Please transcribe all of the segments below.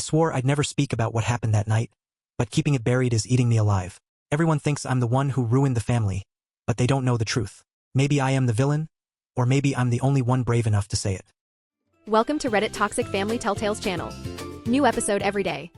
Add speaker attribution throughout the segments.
Speaker 1: swore I'd never speak about what happened that night, but keeping it buried is eating me alive. Everyone thinks I'm the one who ruined the family, but they don't know the truth. Maybe I am the villain, or maybe I'm the only one brave enough to say it.
Speaker 2: Welcome to Reddit Toxic Family Telltales channel. New episode every day.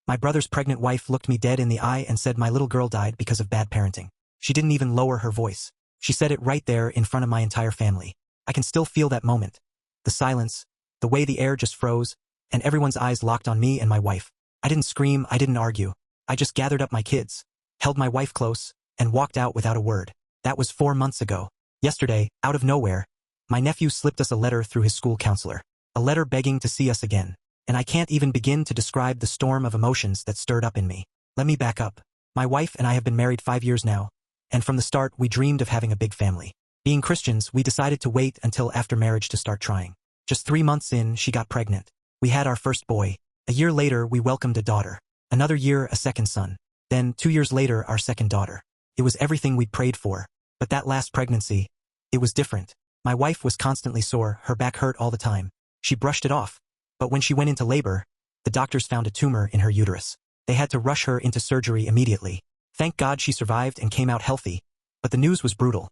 Speaker 1: My brother's pregnant wife looked me dead in the eye and said my little girl died because of bad parenting. She didn't even lower her voice. She said it right there in front of my entire family. I can still feel that moment. The silence, the way the air just froze, and everyone's eyes locked on me and my wife. I didn't scream, I didn't argue. I just gathered up my kids, held my wife close, and walked out without a word. That was 4 months ago. Yesterday, out of nowhere, my nephew slipped us a letter through his school counselor. A letter begging to see us again. And I can't even begin to describe the storm of emotions that stirred up in me. Let me back up. My wife and I have been married 5 years now, and from the start we dreamed of having a big family. Being Christians, we decided to wait until after marriage to start trying. Just 3 months in, she got pregnant. We had our first boy. A year later, we welcomed a daughter. Another year, a second son. Then, 2 years later, our second daughter. It was everything we prayed for. But that last pregnancy, it was different. My wife was constantly sore, her back hurt all the time. She brushed it off. But when she went into labor, the doctors found a tumor in her uterus. They had to rush her into surgery immediately. Thank God she survived and came out healthy. But the news was brutal.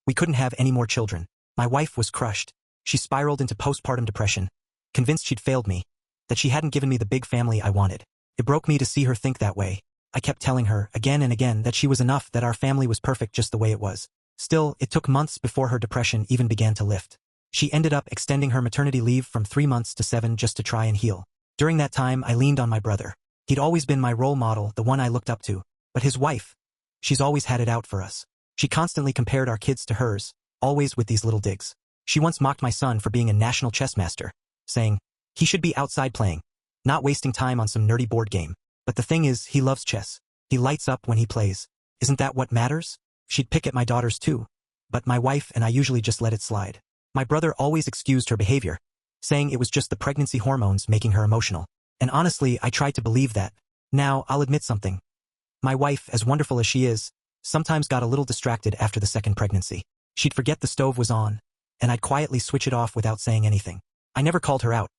Speaker 1: We couldn't have any more children. My wife was crushed. She spiraled into postpartum depression, convinced she'd failed me, that she hadn't given me the big family I wanted. It broke me to see her think that way. I kept telling her, again and again, that she was enough, that our family was perfect just the way it was. Still, it took months before her depression even began to lift. She ended up extending her maternity leave from 3 months to 7 just to try and heal. During that time, I leaned on my brother. He'd always been my role model, the one I looked up to. But his wife, she's always had it out for us. She constantly compared our kids to hers, always with these little digs. She once mocked my son for being a national chess master, saying, he should be outside playing, not wasting time on some nerdy board game. But the thing is, he loves chess. He lights up when he plays. Isn't that what matters? She'd pick at my daughters too. But my wife and I usually just let it slide. My brother always excused her behavior, saying it was just the pregnancy hormones making her emotional. And honestly, I tried to believe that. Now, I'll admit something. My wife, as wonderful as she is, sometimes got a little distracted after the second pregnancy. She'd forget the stove was on, and I'd quietly switch it off without saying anything. I never called her out.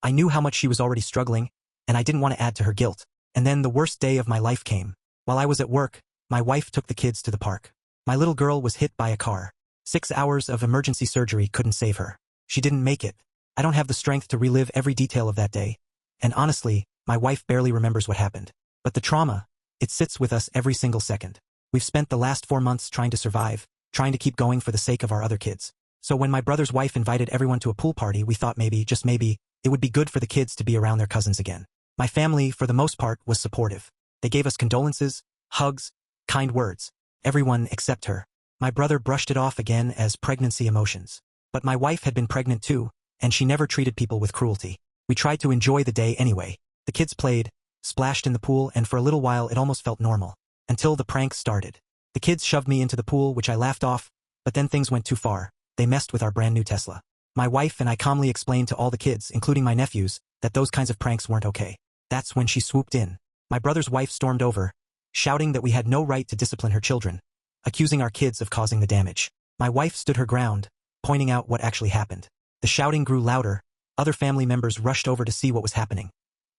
Speaker 1: I knew how much she was already struggling, and I didn't want to add to her guilt. And then the worst day of my life came. While I was at work, my wife took the kids to the park. My little girl was hit by a car. 6 hours of emergency surgery couldn't save her. She didn't make it. I don't have the strength to relive every detail of that day. And honestly, my wife barely remembers what happened. But the trauma, it sits with us every single second. We've spent the last 4 months trying to survive, trying to keep going for the sake of our other kids. So when my brother's wife invited everyone to a pool party, we thought maybe, just maybe, it would be good for the kids to be around their cousins again. My family, for the most part, was supportive. They gave us condolences, hugs, kind words. Everyone except her. My brother brushed it off again as pregnancy emotions. But my wife had been pregnant too, and she never treated people with cruelty. We tried to enjoy the day anyway. The kids played, splashed in the pool, and for a little while it almost felt normal. Until the pranks started. The kids shoved me into the pool, which I laughed off, but then things went too far. They messed with our brand new Tesla. My wife and I calmly explained to all the kids, including my nephews, that those kinds of pranks weren't okay. That's when she swooped in. My brother's wife stormed over, shouting that we had no right to discipline her children, accusing our kids of causing the damage. My wife stood her ground, pointing out what actually happened. The shouting grew louder. Other family members rushed over to see what was happening.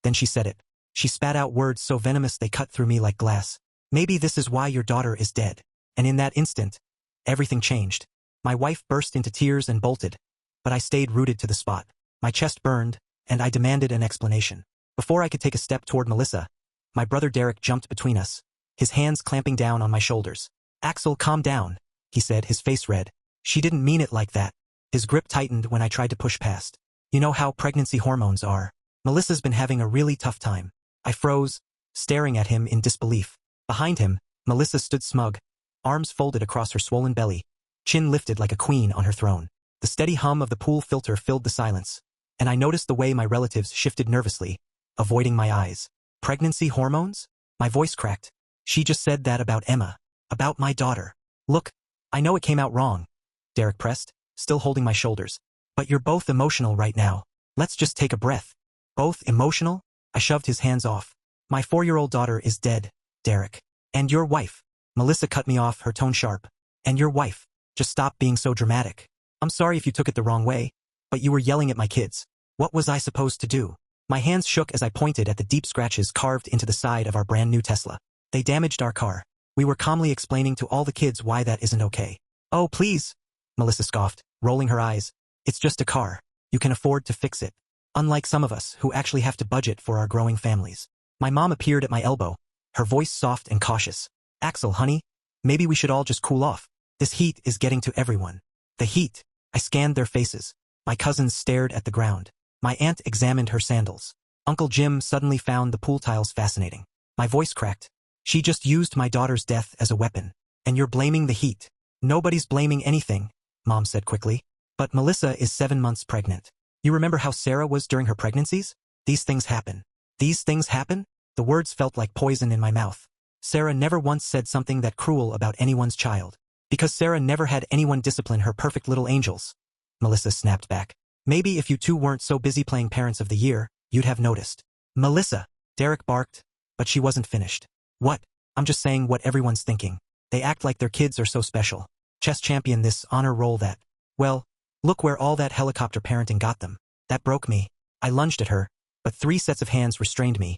Speaker 1: Then she said it. She spat out words so venomous they cut through me like glass. Maybe this is why your daughter is dead. And in that instant, everything changed. My wife burst into tears and bolted, but I stayed rooted to the spot. My chest burned, and I demanded an explanation. Before I could take a step toward Melissa, my brother Derek jumped between us, his hands clamping down on my shoulders. Axel, calm down, he said, his face red. She didn't mean it like that. His grip tightened when I tried to push past. You know how pregnancy hormones are. Melissa's been having a really tough time. I froze, staring at him in disbelief. Behind him, Melissa stood smug, arms folded across her swollen belly, chin lifted like a queen on her throne. The steady hum of the pool filter filled the silence, and I noticed the way my relatives shifted nervously, avoiding my eyes. Pregnancy hormones? My voice cracked. She just said that about Emma. About my daughter. Look, I know it came out wrong, Derek pressed, still holding my shoulders. But you're both emotional right now. Let's just take a breath. Both emotional? I shoved his hands off. My 4-year-old daughter is dead, Derek. And your wife. Melissa cut me off, her tone sharp. And your wife. Just stop being so dramatic. I'm sorry if you took it the wrong way, but you were yelling at my kids. What was I supposed to do? My hands shook as I pointed at the deep scratches carved into the side of our brand new Tesla. They damaged our car. We were calmly explaining to all the kids why that isn't okay. Oh, please, Melissa scoffed, rolling her eyes. It's just a car. You can afford to fix it. Unlike some of us who actually have to budget for our growing families. My mom appeared at my elbow, her voice soft and cautious. Axel, honey, maybe we should all just cool off. This heat is getting to everyone. The heat. I scanned their faces. My cousins stared at the ground. My aunt examined her sandals. Uncle Jim suddenly found the pool tiles fascinating. My voice cracked. She just used my daughter's death as a weapon. And you're blaming the heat. Nobody's blaming anything, Mom said quickly. But Melissa is 7 months pregnant. You remember how Sarah was during her pregnancies? These things happen. These things happen? The words felt like poison in my mouth. Sarah never once said something that cruel about anyone's child. Because Sarah never had anyone discipline her perfect little angels. Melissa snapped back. Maybe if you two weren't so busy playing Parents of the Year, you'd have noticed. Melissa, Derek barked, but she wasn't finished. What? I'm just saying what everyone's thinking. They act like their kids are so special. Chess champion this, honor roll that. Well, look where all that helicopter parenting got them. That broke me. I lunged at her, but 3 sets of hands restrained me.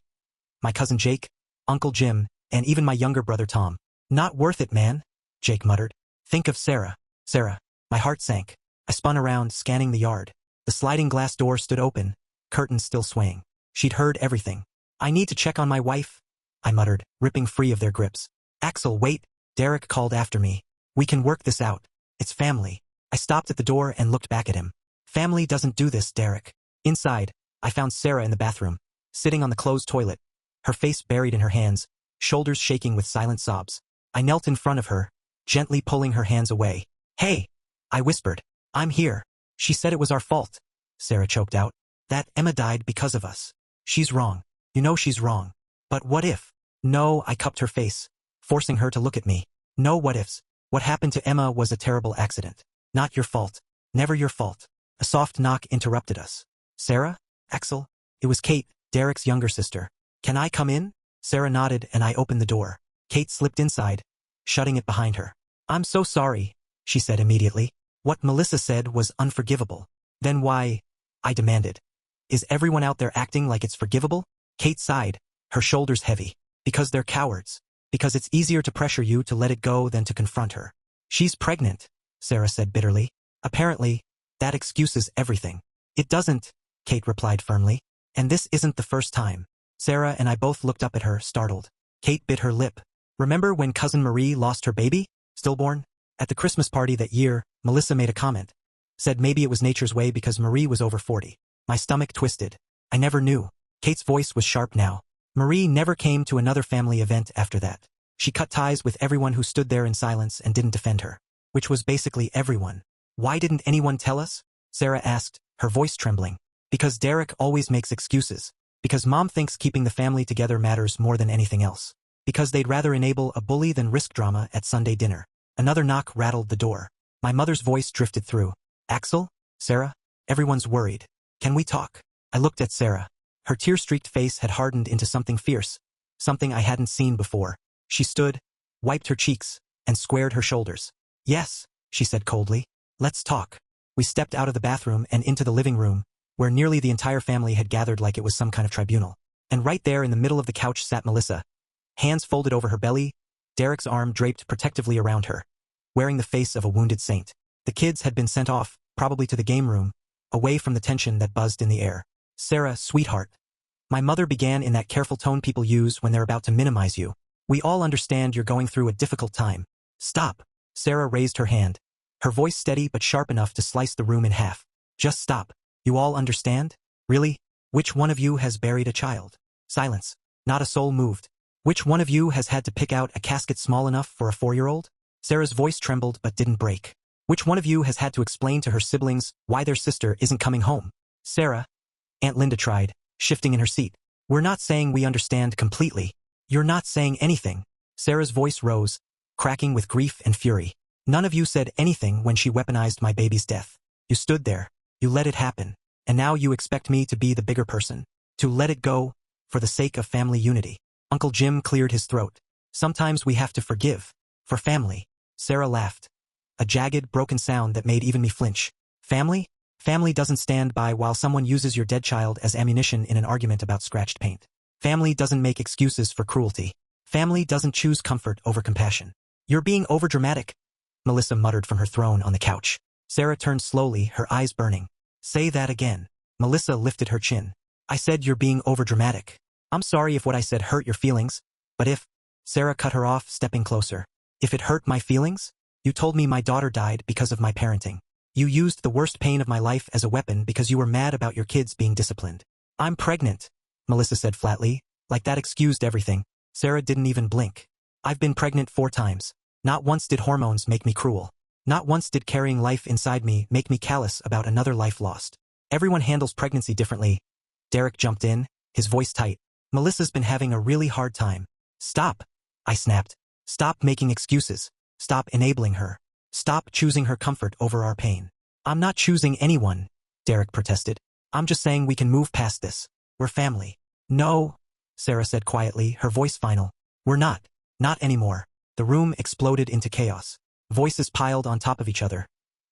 Speaker 1: My cousin Jake, Uncle Jim, and even my younger brother Tom. Not worth it, man, Jake muttered. Think of Sarah. Sarah. My heart sank. I spun around, scanning the yard. The sliding glass door stood open, curtains still swaying. She'd heard everything. I need to check on my wife, I muttered, ripping free of their grips. Axel, wait, Derek called after me. We can work this out. It's family. I stopped at the door and looked back at him. Family doesn't do this, Derek. Inside, I found Sarah in the bathroom, sitting on the closed toilet, her face buried in her hands, shoulders shaking with silent sobs. I knelt in front of her, gently pulling her hands away. Hey, I whispered. I'm here. She said it was our fault, Sarah choked out. That Emma died because of us. She's wrong. You know she's wrong. But what if? No, I cupped her face, forcing her to look at me. No what ifs. What happened to Emma was a terrible accident. Not your fault. Never your fault. A soft knock interrupted us. Sarah? Axel? It was Kate, Derek's younger sister. Can I come in? Sarah nodded and I opened the door. Kate slipped inside, shutting it behind her. I'm so sorry, she said immediately. What Melissa said was unforgivable. Then why? I demanded. Is everyone out there acting like it's forgivable? Kate sighed, her shoulders heavy. Because they're cowards. Because it's easier to pressure you to let it go than to confront her. She's pregnant, Sarah said bitterly. Apparently, that excuses everything. It doesn't, Kate replied firmly. And this isn't the first time. Sarah and I both looked up at her, startled. Kate bit her lip. Remember when Cousin Marie lost her baby? Stillborn? At the Christmas party that year, Melissa made a comment. Said maybe it was nature's way because Marie was over 40. My stomach twisted. I never knew. Kate's voice was sharp now. Marie never came to another family event after that. She cut ties with everyone who stood there in silence and didn't defend her. Which was basically everyone. Why didn't anyone tell us? Sarah asked, her voice trembling. Because Derek always makes excuses. Because Mom thinks keeping the family together matters more than anything else. Because they'd rather enable a bully than risk drama at Sunday dinner. Another knock rattled the door. My mother's voice drifted through. Axel? Sarah? Everyone's worried. Can we talk? I looked at Sarah. Her tear-streaked face had hardened into something fierce. Something I hadn't seen before. She stood, wiped her cheeks, and squared her shoulders. Yes, she said coldly. Let's talk. We stepped out of the bathroom and into the living room, where nearly the entire family had gathered like it was some kind of tribunal. And right there in the middle of the couch sat Melissa. Hands folded over her belly, Derek's arm draped protectively around her, wearing the face of a wounded saint. The kids had been sent off, probably to the game room, away from the tension that buzzed in the air. Sarah, sweetheart. My mother began in that careful tone people use when they're about to minimize you. We all understand you're going through a difficult time. Stop. Sarah raised her hand, her voice steady but sharp enough to slice the room in half. Just stop. You all understand? Really? Which one of you has buried a child? Silence. Not a soul moved. Which one of you has had to pick out a casket small enough for a 4-year-old? Sarah's voice trembled but didn't break. Which one of you has had to explain to her siblings why their sister isn't coming home? Sarah. Aunt Linda tried, shifting in her seat. We're not saying we understand completely. You're not saying anything. Sarah's voice rose, cracking with grief and fury. None of you said anything when she weaponized my baby's death. You stood there. You let it happen. And now you expect me to be the bigger person. To let it go, for the sake of family unity. Uncle Jim cleared his throat. Sometimes we have to forgive. For family. Sarah laughed. A jagged, broken sound that made even me flinch. Family? Family doesn't stand by while someone uses your dead child as ammunition in an argument about scratched paint. Family doesn't make excuses for cruelty. Family doesn't choose comfort over compassion. You're being overdramatic, Melissa muttered from her throne on the couch. Sarah turned slowly, her eyes burning. Say that again. Melissa lifted her chin. I said you're being overdramatic. I'm sorry if what I said hurt your feelings, but if... Sarah cut her off, stepping closer. If it hurt my feelings? You told me my daughter died because of my parenting. You used the worst pain of my life as a weapon because you were mad about your kids being disciplined. I'm pregnant, Melissa said flatly. Like that excused everything. Sarah didn't even blink. I've been pregnant 4 times. Not once did hormones make me cruel. Not once did carrying life inside me make me callous about another life lost. Everyone handles pregnancy differently. Derek jumped in, his voice tight. Melissa's been having a really hard time. Stop, I snapped. Stop making excuses. Stop enabling her. Stop choosing her comfort over our pain. I'm not choosing anyone, Derek protested. I'm just saying we can move past this. We're family. No, Sarah said quietly, her voice final. We're not. Not anymore. The room exploded into chaos. Voices piled on top of each other.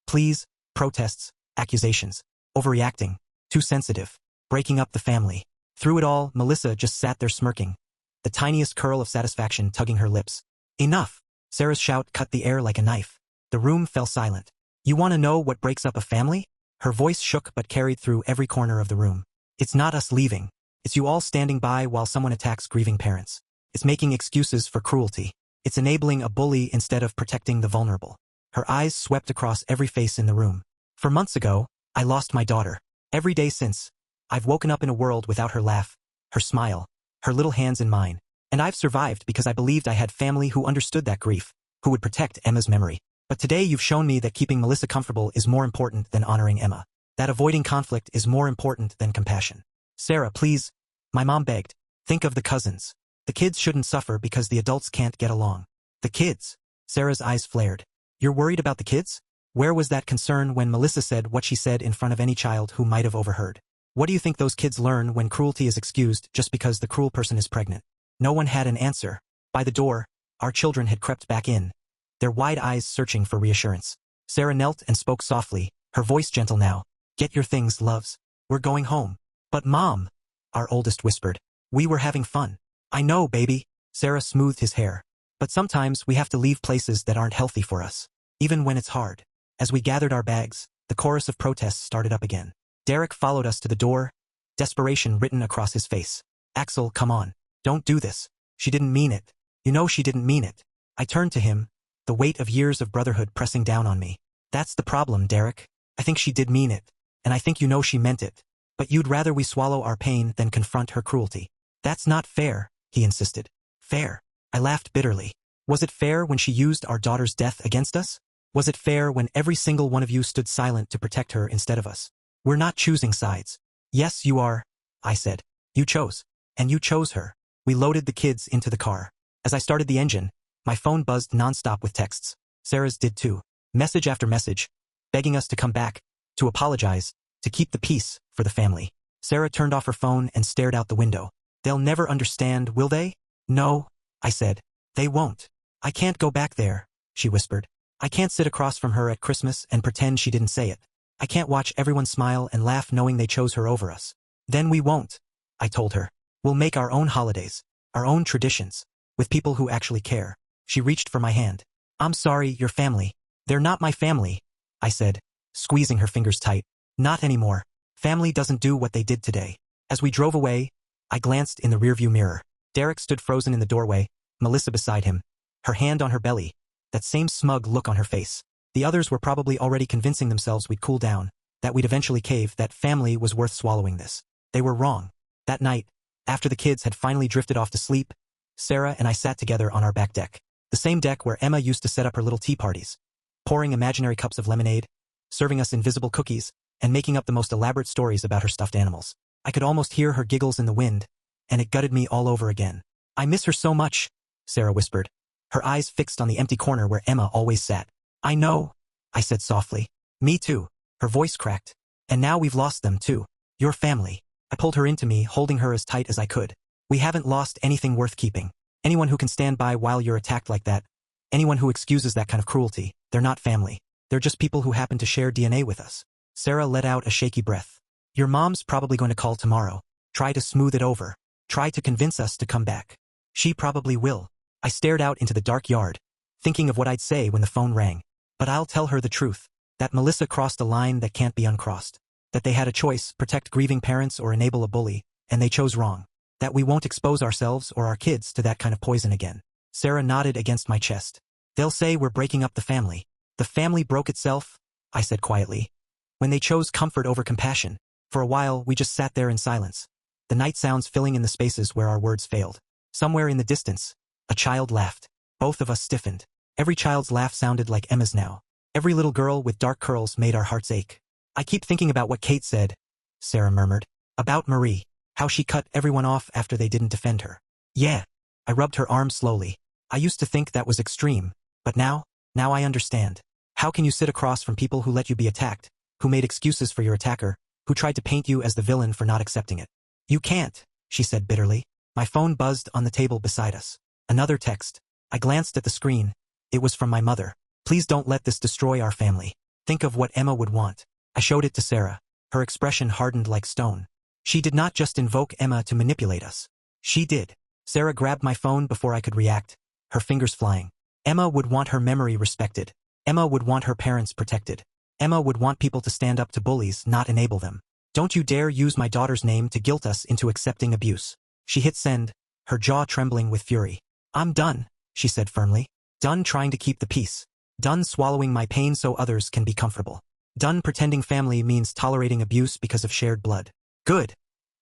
Speaker 1: Pleas, protests, accusations. Overreacting. Too sensitive. Breaking up the family. Through it all, Melissa just sat there smirking, the tiniest curl of satisfaction tugging her lips. Enough! Sarah's shout cut the air like a knife. The room fell silent. You want to know what breaks up a family? Her voice shook but carried through every corner of the room. It's not us leaving. It's you all standing by while someone attacks grieving parents. It's making excuses for cruelty. It's enabling a bully instead of protecting the vulnerable. Her eyes swept across every face in the room. For months ago, I lost my daughter. Every day since, I've woken up in a world without her laugh, her smile, her little hands in mine. And I've survived because I believed I had family who understood that grief, who would protect Emma's memory. But today you've shown me that keeping Melissa comfortable is more important than honoring Emma. That avoiding conflict is more important than compassion. Sarah, please, my mom begged. Think of the cousins. The kids shouldn't suffer because the adults can't get along. The kids. Sarah's eyes flared. You're worried about the kids? Where was that concern when Melissa said what she said in front of any child who might have overheard? What do you think those kids learn when cruelty is excused just because the cruel person is pregnant? No one had an answer. By the door, our children had crept back in, their wide eyes searching for reassurance. Sarah knelt and spoke softly, her voice gentle now. Get your things, loves. We're going home. But Mom, our oldest whispered. We were having fun. I know, baby. Sarah smoothed his hair. But sometimes we have to leave places that aren't healthy for us, even when it's hard. As we gathered our bags, the chorus of protests started up again. Derek followed us to the door, desperation written across his face. Axel, come on. Don't do this. She didn't mean it. You know she didn't mean it. I turned to him, the weight of years of brotherhood pressing down on me. That's the problem, Derek. I think she did mean it, and I think you know she meant it. But you'd rather we swallow our pain than confront her cruelty. That's not fair, he insisted. Fair. I laughed bitterly. Was it fair when she used our daughter's death against us? Was it fair when every single one of you stood silent to protect her instead of us? We're not choosing sides. Yes, you are, I said. You chose. And you chose her. We loaded the kids into the car. As I started the engine, my phone buzzed nonstop with texts. Sarah's did too. Message after message, begging us to come back, to apologize, to keep the peace for the family. Sarah turned off her phone and stared out the window. They'll never understand, will they? No, I said. They won't. I can't go back there, she whispered. I can't sit across from her at Christmas and pretend she didn't say it. I can't watch everyone smile and laugh knowing they chose her over us. Then we won't, I told her. We'll make our own holidays, our own traditions, with people who actually care. She reached for my hand. I'm sorry, your family. They're not my family, I said, squeezing her fingers tight. Not anymore. Family doesn't do what they did today. As we drove away, I glanced in the rearview mirror. Derek stood frozen in the doorway, Melissa beside him, her hand on her belly, that same smug look on her face. The others were probably already convincing themselves we'd cool down, that we'd eventually cave, that family was worth swallowing this. They were wrong. That night, after the kids had finally drifted off to sleep, Sarah and I sat together on our back deck. The same deck where Emma used to set up her little tea parties, pouring imaginary cups of lemonade, serving us invisible cookies, and making up the most elaborate stories about her stuffed animals. I could almost hear her giggles in the wind, and it gutted me all over again. I miss her so much, Sarah whispered, her eyes fixed on the empty corner where Emma always sat. I know, I said softly. Me too. Her voice cracked. And now we've lost them too. Your family. I pulled her into me, holding her as tight as I could. We haven't lost anything worth keeping. Anyone who can stand by while you're attacked like that, anyone who excuses that kind of cruelty, they're not family. They're just people who happen to share DNA with us. Sarah let out a shaky breath. Your mom's probably going to call tomorrow. Try to smooth it over. Try to convince us to come back. She probably will. I stared out into the dark yard, thinking of what I'd say when the phone rang. But I'll tell her the truth. That Melissa crossed a line that can't be uncrossed. That they had a choice, protect grieving parents or enable a bully, and they chose wrong. That we won't expose ourselves or our kids to that kind of poison again. Sarah nodded against my chest. They'll say we're breaking up the family. The family broke itself, I said quietly. When they chose comfort over compassion. For a while, we just sat there in silence. The night sounds filling in the spaces where our words failed. Somewhere in the distance, a child laughed. Both of us stiffened. Every child's laugh sounded like Emma's now. Every little girl with dark curls made our hearts ache. I keep thinking about what Kate said, Sarah murmured. About Marie. How she cut everyone off after they didn't defend her. Yeah. I rubbed her arm slowly. I used to think that was extreme, but now I understand. How can you sit across from people who let you be attacked, who made excuses for your attacker, who tried to paint you as the villain for not accepting it? You can't, she said bitterly. My phone buzzed on the table beside us. Another text. I glanced at the screen. It was from my mother. Please don't let this destroy our family. Think of what Emma would want. I showed it to Sarah. Her expression hardened like stone. She did not just invoke Emma to manipulate us. She did. Sarah grabbed my phone before I could react, her fingers flying. Emma would want her memory respected. Emma would want her parents protected. Emma would want people to stand up to bullies, not enable them. Don't you dare use my daughter's name to guilt us into accepting abuse. She hit send, her jaw trembling with fury. I'm done, she said firmly. Done trying to keep the peace. Done swallowing my pain so others can be comfortable. Done pretending family means tolerating abuse because of shared blood. Good,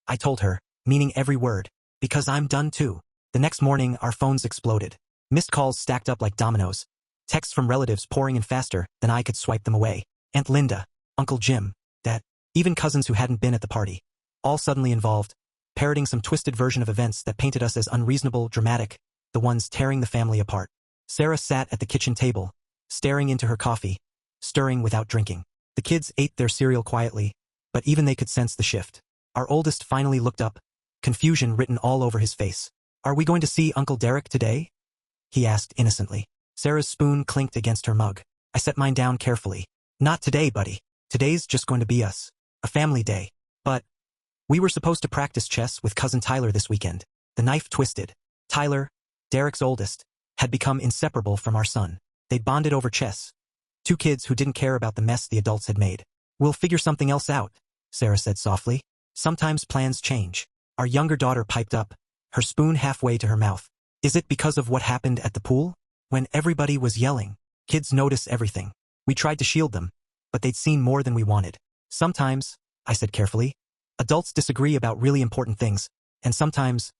Speaker 1: I told her, meaning every word, because I'm done too. The next morning, our phones exploded. Missed calls stacked up like dominoes. Texts from relatives pouring in faster than I could swipe them away. Aunt Linda, Uncle Jim, Dad, even cousins who hadn't been at the party. All suddenly involved, parroting some twisted version of events that painted us as unreasonable, dramatic, the ones tearing the family apart. Sarah sat at the kitchen table, staring into her coffee, stirring without drinking. The kids ate their cereal quietly, but even they could sense the shift. Our oldest finally looked up, confusion written all over his face. Are we going to see Uncle Derek today? He asked innocently. Sarah's spoon clinked against her mug. I set mine down carefully. Not today, buddy. Today's just going to be us. A family day. But we were supposed to practice chess with cousin Tyler this weekend. The knife twisted. Tyler, Derek's oldest, had become inseparable from our son. They'd bonded over chess. Two kids who didn't care about the mess the adults had made. We'll figure something else out, Sarah said softly. Sometimes plans change. Our younger daughter piped up, her spoon halfway to her mouth. Is it because of what happened at the pool? When everybody was yelling. Kids notice everything. We tried to shield them, but they'd seen more than we wanted. Sometimes, I said carefully, adults disagree about really important things, and sometimes,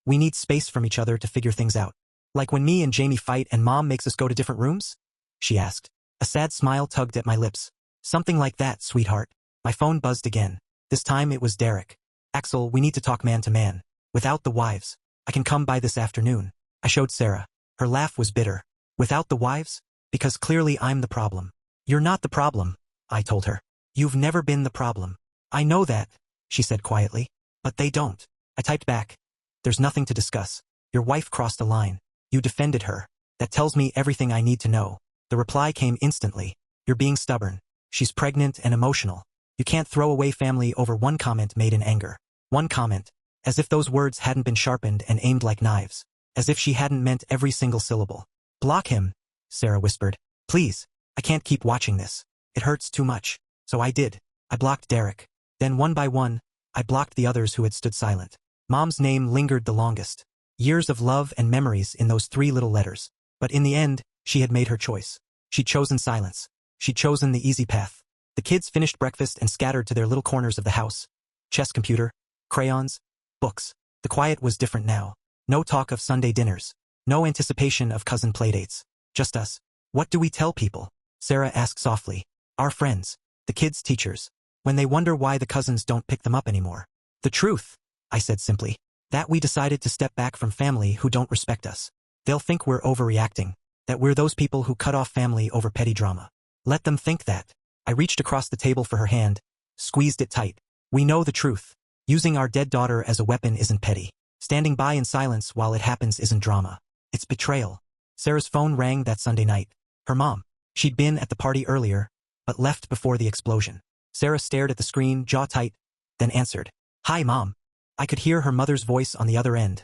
Speaker 1: we need space from each other to figure things out. Like when me and Jamie fight and Mom makes us go to different rooms? She asked. A sad smile tugged at my lips. Something like that, sweetheart. My phone buzzed again. This time it was Derek. Axel, we need to talk man to man. Without the wives. I can come by this afternoon. I showed Sarah. Her laugh was bitter. Without the wives? Because clearly I'm the problem. You're not the problem, I told her. You've never been the problem. I know that, she said quietly. But they don't. I typed back. There's nothing to discuss. Your wife crossed a line. You defended her. That tells me everything I need to know. The reply came instantly. You're being stubborn. She's pregnant and emotional. You can't throw away family over one comment made in anger. One comment. As if those words hadn't been sharpened and aimed like knives. As if she hadn't meant every single syllable. Block him, Sarah whispered. Please, I can't keep watching this. It hurts too much. So I did. I blocked Derek. Then one by one, I blocked the others who had stood silent. Mom's name lingered the longest. Years of love and memories in those 3 little letters. But in the end, she had made her choice. She'd chosen silence. She'd chosen the easy path. The kids finished breakfast and scattered to their little corners of the house. Chess computer, crayons, books. The quiet was different now. No talk of Sunday dinners. No anticipation of cousin playdates. Just us. What do we tell people? Sarah asked softly. Our friends. The kids' teachers. When they wonder why the cousins don't pick them up anymore. The truth, I said simply. That we decided to step back from family who don't respect us. They'll think we're overreacting. That we're those people who cut off family over petty drama. Let them think that. I reached across the table for her hand, squeezed it tight. We know the truth. Using our dead daughter as a weapon isn't petty. Standing by in silence while it happens isn't drama. It's betrayal. Sarah's phone rang that Sunday night. Her mom. She'd been at the party earlier, but left before the explosion. Sarah stared at the screen, jaw tight, then answered. Hi, Mom. I could hear her mother's voice on the other end.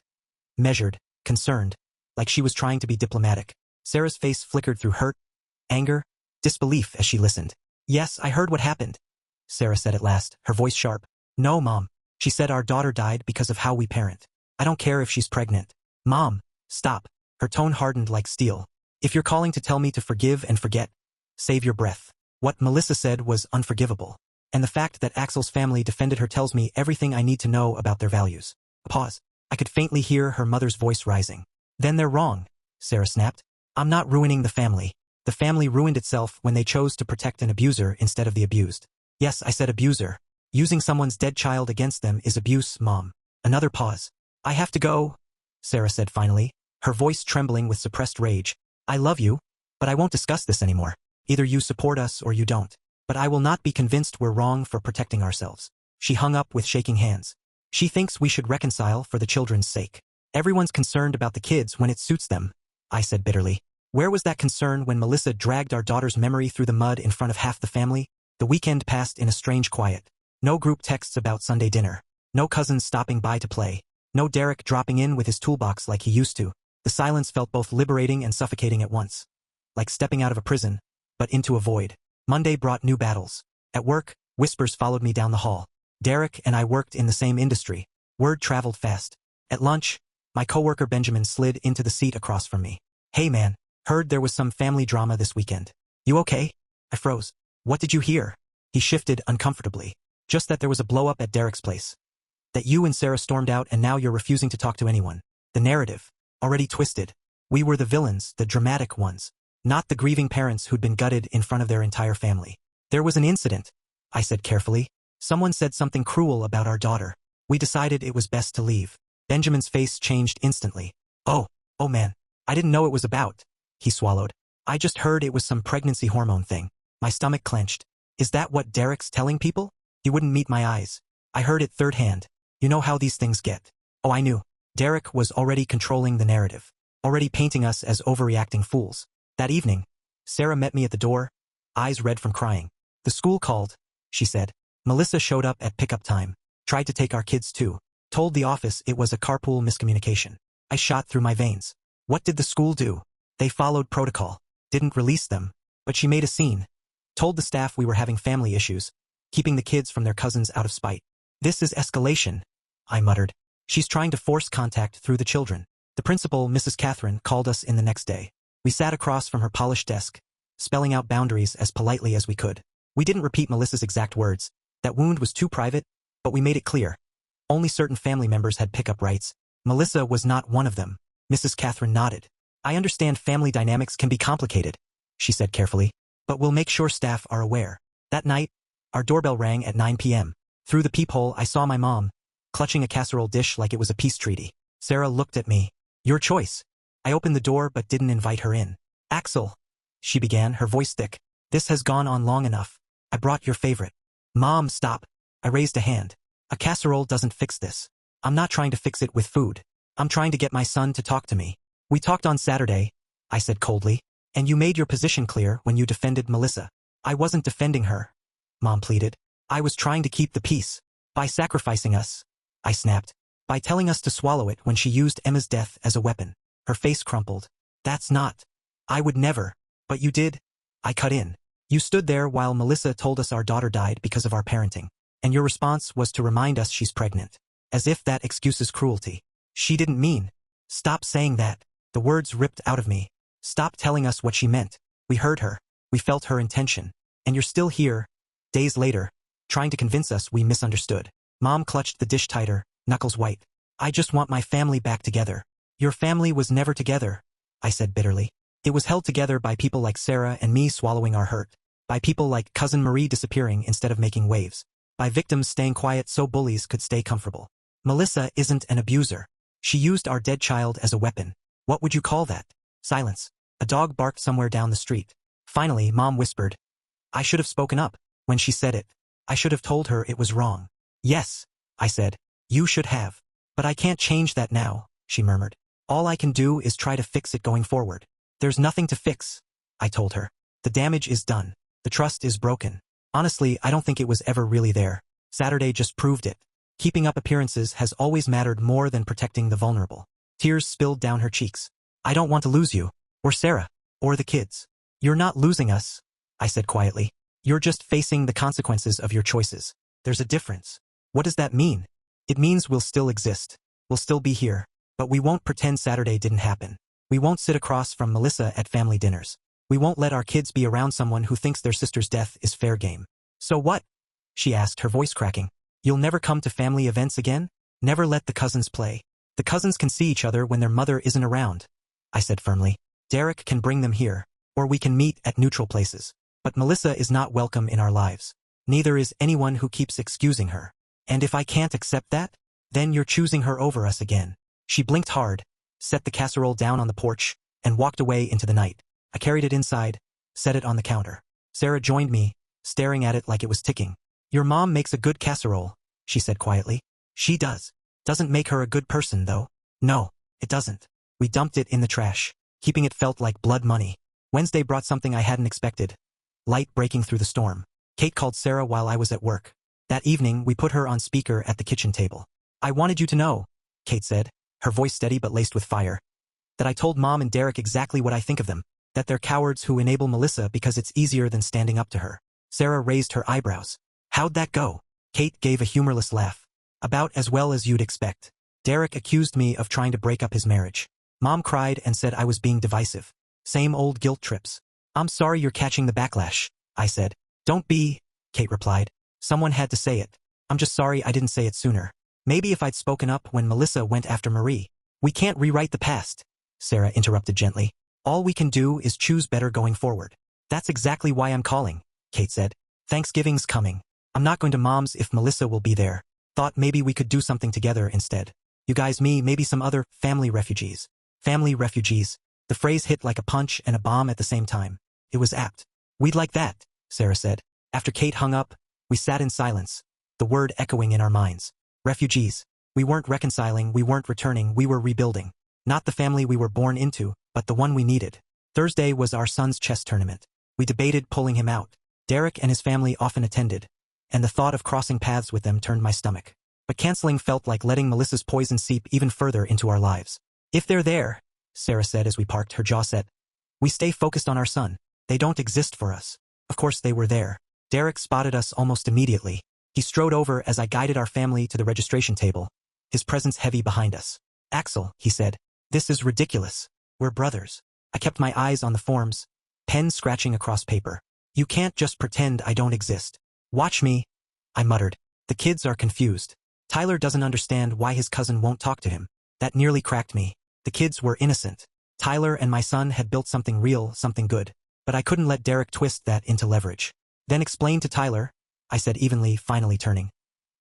Speaker 1: Measured, concerned, like she was trying to be diplomatic. Sarah's face flickered through hurt, anger, disbelief as she listened. Yes, I heard what happened, Sarah said at last, her voice sharp. No, Mom. She said our daughter died because of how we parent. I don't care if she's pregnant. Mom, stop. Her tone hardened like steel. If you're calling to tell me to forgive and forget, save your breath. What Melissa said was unforgivable. And the fact that Axel's family defended her tells me everything I need to know about their values. A pause. I could faintly hear her mother's voice rising. Then they're wrong, Sarah snapped. I'm not ruining the family. The family ruined itself when they chose to protect an abuser instead of the abused. Yes, I said abuser. Using someone's dead child against them is abuse, Mom. Another pause. I have to go, Sarah said finally, her voice trembling with suppressed rage. I love you, but I won't discuss this anymore. Either you support us or you don't. But I will not be convinced we're wrong for protecting ourselves. She hung up with shaking hands. She thinks we should reconcile for the children's sake. Everyone's concerned about the kids when it suits them, I said bitterly. Where was that concern when Melissa dragged our daughter's memory through the mud in front of half the family? The weekend passed in a strange quiet. No group texts about Sunday dinner. No cousins stopping by to play. No Derek dropping in with his toolbox like he used to. The silence felt both liberating and suffocating at once. Like stepping out of a prison, but into a void. Monday brought new battles. At work, whispers followed me down the hall. Derek and I worked in the same industry. Word traveled fast. At lunch, my coworker Benjamin slid into the seat across from me. Hey man, heard there was some family drama this weekend. You okay? I froze. What did you hear? He shifted uncomfortably. Just that there was a blow-up at Derek's place. That you and Sarah stormed out and now you're refusing to talk to anyone. The narrative. Already twisted. We were the villains, the dramatic ones. Not the grieving parents who'd been gutted in front of their entire family. There was an incident, I said carefully. Someone said something cruel about our daughter. We decided it was best to leave. Benjamin's face changed instantly. Oh man, I didn't know it was about. He swallowed. I just heard it was some pregnancy hormone thing. My stomach clenched. Is that what Derek's telling people? He wouldn't meet my eyes. I heard it third hand. You know how these things get. Oh, I knew. Derek was already controlling the narrative. Already painting us as overreacting fools. That evening, Sarah met me at the door, eyes red from crying. The school called, she said. Melissa showed up at pickup time. Tried to take our kids too. Told the office it was a carpool miscommunication. I shot through my veins. What did the school do? They followed protocol. Didn't release them. But she made a scene. Told the staff we were having family issues. Keeping the kids from their cousins out of spite. This is escalation, I muttered. She's trying to force contact through the children. The principal, Mrs. Catherine, called us in the next day. We sat across from her polished desk, spelling out boundaries as politely as we could. We didn't repeat Melissa's exact words. That wound was too private, but we made it clear. Only certain family members had pickup rights. Melissa was not one of them. Mrs. Catherine nodded. I understand family dynamics can be complicated, she said carefully, but we'll make sure staff are aware. That night, our doorbell rang at 9 p.m. Through the peephole, I saw my mom, clutching a casserole dish like it was a peace treaty. Sarah looked at me. Your choice. I opened the door but didn't invite her in. Axel, she began, her voice thick. This has gone on long enough. I brought your favorite. Mom, stop. I raised a hand. A casserole doesn't fix this. I'm not trying to fix it with food. I'm trying to get my son to talk to me. We talked on Saturday, I said coldly, and you made your position clear when you defended Melissa. I wasn't defending her, Mom pleaded. I was trying to keep the peace. By sacrificing us, I snapped. By telling us to swallow it when she used Emma's death as a weapon. Her face crumpled. That's not. I would never. But you did. I cut in. You stood there while Melissa told us our daughter died because of our parenting. And your response was to remind us she's pregnant. As if that excuses cruelty. She didn't mean. Stop saying that. The words ripped out of me. Stop telling us what she meant. We heard her. We felt her intention. And you're still here, days later, trying to convince us we misunderstood. Mom clutched the dish tighter, knuckles white. I just want my family back together. Your family was never together, I said bitterly. It was held together by people like Sarah and me swallowing our hurt. By people like Cousin Marie disappearing instead of making waves. By victims staying quiet so bullies could stay comfortable. Melissa isn't an abuser. She used our dead child as a weapon. What would you call that? Silence. A dog barked somewhere down the street. Finally, Mom whispered. I should have spoken up. When she said it, I should have told her it was wrong. Yes, I said. You should have. But I can't change that now, she murmured. All I can do is try to fix it going forward. There's nothing to fix, I told her. The damage is done. The trust is broken. Honestly, I don't think it was ever really there. Saturday just proved it. Keeping up appearances has always mattered more than protecting the vulnerable. Tears spilled down her cheeks. I don't want to lose you, or Sarah, or the kids. You're not losing us, I said quietly. You're just facing the consequences of your choices. There's a difference. What does that mean? It means we'll still exist. We'll still be here. But we won't pretend Saturday didn't happen. We won't sit across from Melissa at family dinners. We won't let our kids be around someone who thinks their sister's death is fair game. So what? She asked, her voice cracking. You'll never come to family events again? Never let the cousins play. The cousins can see each other when their mother isn't around, I said firmly. Derek can bring them here, or we can meet at neutral places. But Melissa is not welcome in our lives. Neither is anyone who keeps excusing her. And if I can't accept that, then you're choosing her over us again. She blinked hard, set the casserole down on the porch, and walked away into the night. I carried it inside, set it on the counter. Sarah joined me, staring at it like it was ticking. Your mom makes a good casserole, she said quietly. She does. Doesn't make her a good person, though. No, it doesn't. We dumped it in the trash. Keeping it felt like blood money. Wednesday brought something I hadn't expected. Light breaking through the storm. Kate called Sarah while I was at work. That evening, we put her on speaker at the kitchen table. I wanted you to know, Kate said, her voice steady but laced with fire, that I told Mom and Derek exactly what I think of them, that they're cowards who enable Melissa because it's easier than standing up to her. Sarah raised her eyebrows. How'd that go? Kate gave a humorless laugh. About as well as you'd expect. Derek accused me of trying to break up his marriage. Mom cried and said I was being divisive. Same old guilt trips. I'm sorry you're catching the backlash, I said. Don't be, Kate replied. Someone had to say it. I'm just sorry I didn't say it sooner. Maybe if I'd spoken up when Melissa went after Marie. We can't rewrite the past, Sarah interrupted gently. All we can do is choose better going forward. That's exactly why I'm calling, Kate said. Thanksgiving's coming. I'm not going to Mom's if Melissa will be there. Thought maybe we could do something together instead. You guys, me, maybe some other family refugees. Family refugees. The phrase hit like a punch and a bomb at the same time. It was apt. We'd like that, Sarah said. After Kate hung up, we sat in silence, the word echoing in our minds. Refugees. We weren't reconciling, we weren't returning, we were rebuilding. Not the family we were born into, but the one we needed. Thursday was our son's chess tournament. We debated pulling him out. Derek and his family often attended, and the thought of crossing paths with them turned my stomach. But canceling felt like letting Melissa's poison seep even further into our lives. If they're there, Sarah said as we parked, her jaw set, we stay focused on our son. They don't exist for us. Of course they were there. Derek spotted us almost immediately. He strode over as I guided our family to the registration table, his presence heavy behind us. Axel, he said, this is ridiculous. We're brothers. I kept my eyes on the forms, pen scratching across paper. You can't just pretend I don't exist. Watch me, I muttered. The kids are confused. Tyler doesn't understand why his cousin won't talk to him. That nearly cracked me. The kids were innocent. Tyler and my son had built something real, something good. But I couldn't let Derek twist that into leverage. Then explain to Tyler, I said evenly, finally turning,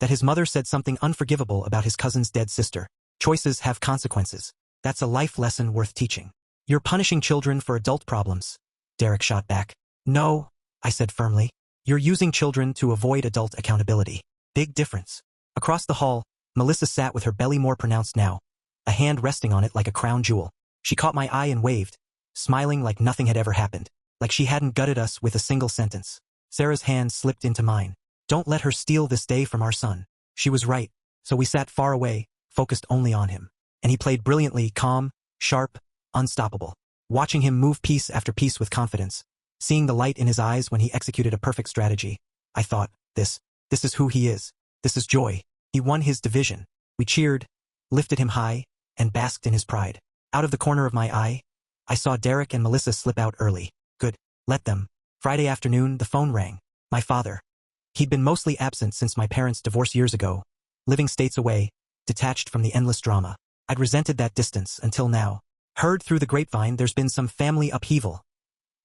Speaker 1: that his mother said something unforgivable about his cousin's dead sister. Choices have consequences. That's a life lesson worth teaching. You're punishing children for adult problems, Derek shot back. No, I said firmly. You're using children to avoid adult accountability. Big difference. Across the hall, Melissa sat with her belly more pronounced now, a hand resting on it like a crown jewel. She caught my eye and waved, smiling like nothing had ever happened, like she hadn't gutted us with a single sentence. Sarah's hand slipped into mine. Don't let her steal this day from our son. She was right, so we sat far away, focused only on him. And he played brilliantly, calm, sharp, unstoppable. Watching him move piece after piece with confidence, seeing the light in his eyes when he executed a perfect strategy, I thought, this is who he is. This is joy. He won his division. We cheered, lifted him high, and basked in his pride. Out of the corner of my eye, I saw Derek and Melissa slip out early. Good. Let them. Friday afternoon, the phone rang. My father. He'd been mostly absent since my parents' divorce years ago, living states away, detached from the endless drama. I'd resented that distance until now. Heard through the grapevine there's been some family upheaval,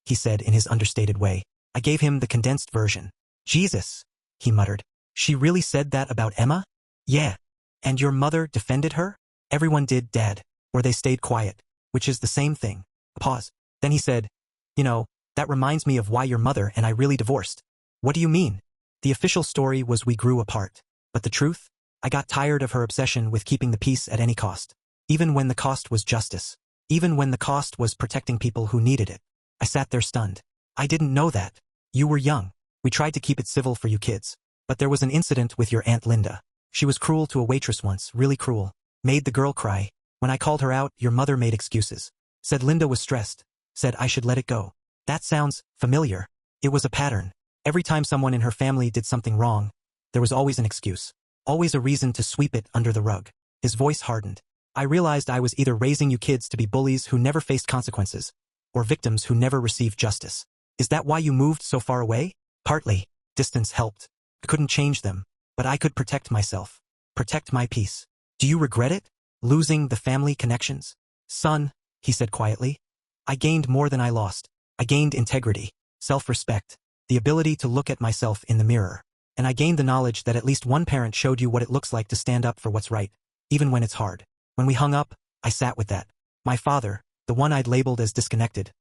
Speaker 1: he said in his understated way. I gave him the condensed version. Jesus, he muttered. She really said that about Emma? Yeah. And your mother defended her? Everyone did, Dad. Or they stayed quiet, which is the same thing. A pause. Then he said, you know, that reminds me of why your mother and I really divorced. What do you mean? The official story was we grew apart. But the truth? I got tired of her obsession with keeping the peace at any cost. Even when the cost was justice. Even when the cost was protecting people who needed it. I sat there stunned. I didn't know that. You were young. We tried to keep it civil for you kids. But there was an incident with your Aunt Linda. She was cruel to a waitress once, really cruel. Made the girl cry. When I called her out, your mother made excuses. Said Linda was stressed. Said I should let it go. That sounds familiar. It was a pattern. Every time someone in her family did something wrong, there was always an excuse. Always a reason to sweep it under the rug. His voice hardened. I realized I was either raising you kids to be bullies who never faced consequences, or victims who never received justice. Is that why you moved so far away? Partly. Distance helped. I couldn't change them, but I could protect myself. Protect my peace. Do you regret it? Losing the family connections? Son, he said quietly, I gained more than I lost. I gained integrity, self-respect, the ability to look at myself in the mirror. And I gained the knowledge that at least one parent showed you what it looks like to stand up for what's right, even when it's hard. When we hung up, I sat with that. My father, the one I'd labeled as disconnected,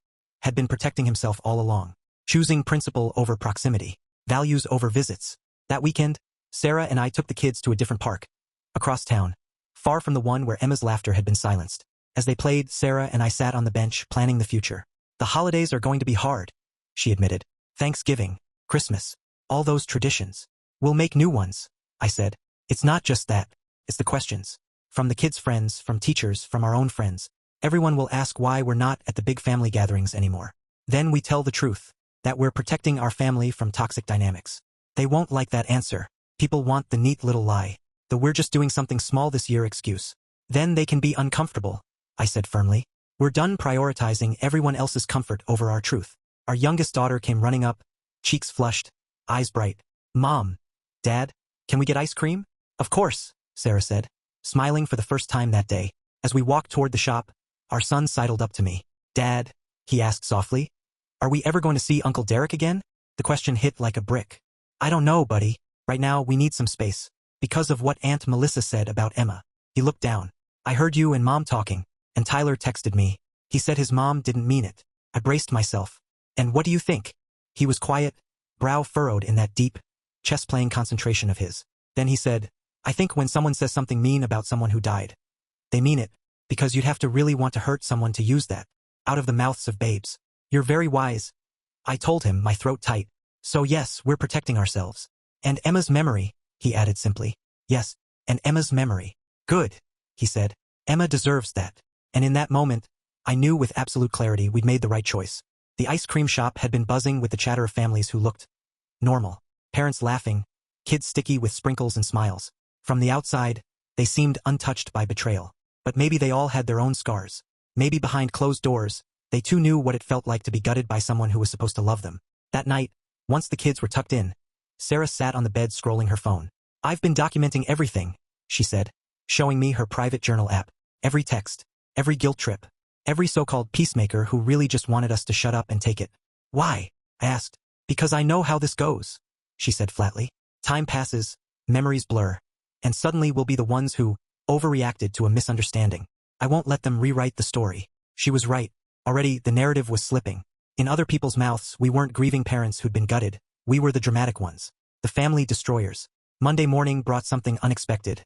Speaker 1: had been protecting himself all along, choosing principle over proximity, values over visits. That weekend, Sarah and I took the kids to a different park, across town, far from the one where Emma's laughter had been silenced. As they played, Sarah and I sat on the bench planning the future. The holidays are going to be hard, she admitted. Thanksgiving, Christmas, all those traditions. We'll make new ones, I said. It's not just that, it's the questions. From the kids' friends, from teachers, from our own friends. Everyone will ask why we're not at the big family gatherings anymore. Then we tell the truth, that we're protecting our family from toxic dynamics. They won't like that answer. People want the neat little lie, the we're just doing something small this year excuse. Then they can be uncomfortable, I said firmly. We're done prioritizing everyone else's comfort over our truth. Our youngest daughter came running up, cheeks flushed, eyes bright. Mom, Dad, can we get ice cream? Of course, Sarah said, smiling for the first time that day. As we walked toward the shop, our son sidled up to me. Dad, he asked softly, are we ever going to see Uncle Derek again? The question hit like a brick. I don't know, buddy. Right now we need some space. Because of what Aunt Melissa said about Emma. He looked down. I heard you and Mom talking, and Tyler texted me. He said his mom didn't mean it. I braced myself. And what do you think? He was quiet, brow furrowed in that deep, chess-playing concentration of his. Then he said, I think when someone says something mean about someone who died, they mean it, because you'd have to really want to hurt someone to use that, out of the mouths of babes. You're very wise. I told him, my throat tight. So yes, we're protecting ourselves. And Emma's memory, he added simply. Yes, and Emma's memory. Good, he said. Emma deserves that. And in that moment, I knew with absolute clarity we'd made the right choice. The ice cream shop had been buzzing with the chatter of families who looked normal. Parents laughing, kids sticky with sprinkles and smiles. From the outside, they seemed untouched by betrayal. But maybe they all had their own scars. Maybe behind closed doors, they too knew what it felt like to be gutted by someone who was supposed to love them. That night, once the kids were tucked in, Sarah sat on the bed scrolling her phone. I've been documenting everything, she said, showing me her private journal app. Every text, every guilt trip, every so-called peacemaker who really just wanted us to shut up and take it. Why? I asked. Because I know how this goes, she said flatly. Time passes, memories blur, and suddenly we'll be the ones who overreacted to a misunderstanding. I won't let them rewrite the story. She was right. Already, the narrative was slipping. In other people's mouths, we weren't grieving parents who'd been gutted. We were the dramatic ones. The family destroyers. Monday morning brought something unexpected.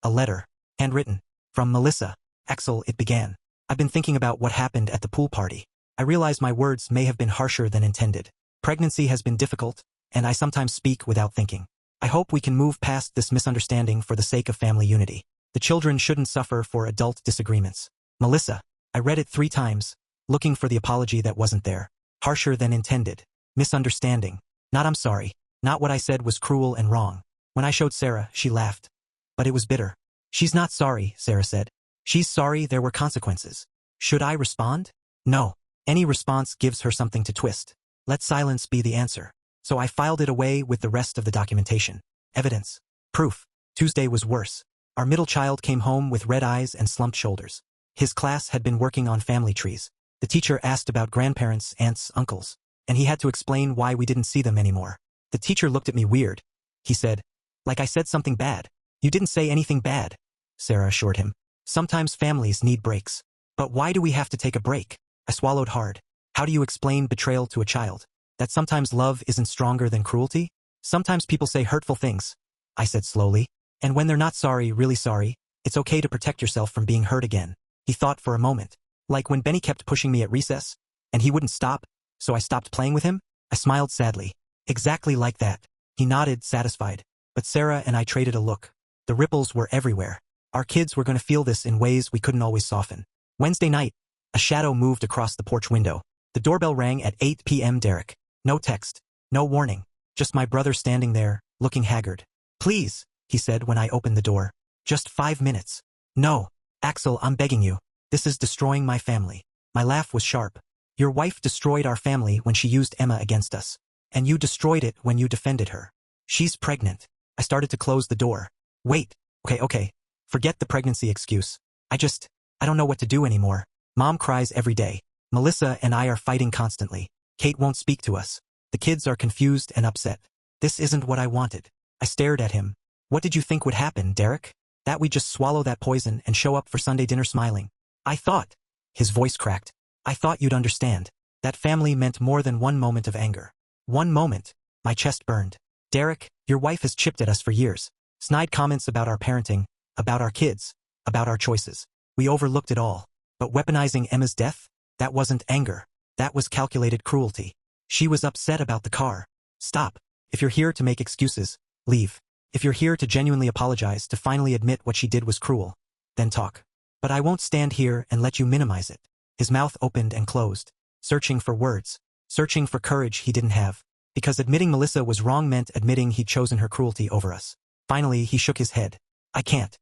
Speaker 1: A letter. Handwritten. From Melissa. Axel, it began. I've been thinking about what happened at the pool party. I realize my words may have been harsher than intended. Pregnancy has been difficult, and I sometimes speak without thinking. I hope we can move past this misunderstanding for the sake of family unity. The children shouldn't suffer for adult disagreements. Melissa. I read it 3 times, looking for the apology that wasn't there. Harsher than intended. Misunderstanding. Not I'm sorry. Not what I said was cruel and wrong. When I showed Sarah, she laughed. But it was bitter. She's not sorry, Sarah said. She's sorry there were consequences. Should I respond? No. Any response gives her something to twist. Let silence be the answer. So I filed it away with the rest of the documentation. Evidence. Proof. Tuesday was worse. Our middle child came home with red eyes and slumped shoulders. His class had been working on family trees. The teacher asked about grandparents, aunts, uncles, and he had to explain why we didn't see them anymore. The teacher looked at me weird. He said, like I said something bad. You didn't say anything bad, Sarah assured him. Sometimes families need breaks. But why do we have to take a break? I swallowed hard. How do you explain betrayal to a child? That sometimes love isn't stronger than cruelty? Sometimes people say hurtful things, I said slowly. And when they're not sorry, really sorry, it's okay to protect yourself from being hurt again. He thought for a moment. Like when Benny kept pushing me at recess, and he wouldn't stop, so I stopped playing with him? I smiled sadly. Exactly like that. He nodded, satisfied. But Sarah and I traded a look. The ripples were everywhere. Our kids were going to feel this in ways we couldn't always soften. Wednesday night, a shadow moved across the porch window. The doorbell rang at 8 p.m. Derek. No text. No warning. Just my brother standing there, looking haggard. Please, he said when I opened the door. Just 5 minutes. No. Axel, I'm begging you. This is destroying my family. My laugh was sharp. Your wife destroyed our family when she used Emma against us. And you destroyed it when you defended her. She's pregnant. I started to close the door. Wait. Okay. Forget the pregnancy excuse. I don't know what to do anymore. Mom cries every day. Melissa and I are fighting constantly. Kate won't speak to us. The kids are confused and upset. This isn't what I wanted. I stared at him. What did you think would happen, Derek? That we'd just swallow that poison and show up for Sunday dinner smiling. I thought. His voice cracked. I thought you'd understand. That family meant more than one moment of anger. One moment. My chest burned. Derek, your wife has chipped at us for years. Snide comments about our parenting, about our kids, about our choices. We overlooked it all. But weaponizing Emma's death? That wasn't anger. That was calculated cruelty. She was upset about the car. Stop. If you're here to make excuses, leave. If you're here to genuinely apologize, to finally admit what she did was cruel, then talk. But I won't stand here and let you minimize it. His mouth opened and closed, searching for words, searching for courage he didn't have. Because admitting Melissa was wrong meant admitting he'd chosen her cruelty over us. Finally, he shook his head. I can't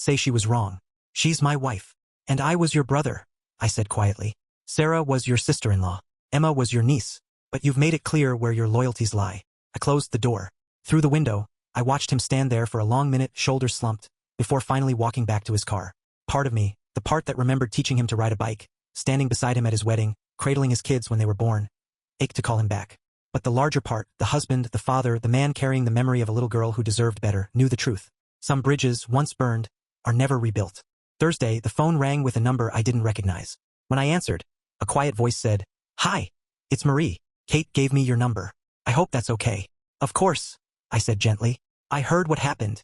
Speaker 1: say she was wrong. She's my wife. And I was your brother, I said quietly. Sarah was your sister-in-law. Emma was your niece. But you've made it clear where your loyalties lie. I closed the door. Through the window, I watched him stand there for a long minute, shoulders slumped, before finally walking back to his car. Part of me, the part that remembered teaching him to ride a bike, standing beside him at his wedding, cradling his kids when they were born, ached to call him back. But the larger part, the husband, the father, the man carrying the memory of a little girl who deserved better, knew the truth. Some bridges, once burned, are never rebuilt. Thursday, the phone rang with a number I didn't recognize. When I answered, a quiet voice said, Hi, it's Marie. Kate gave me your number. I hope that's okay. Of course, I said gently. I heard what happened.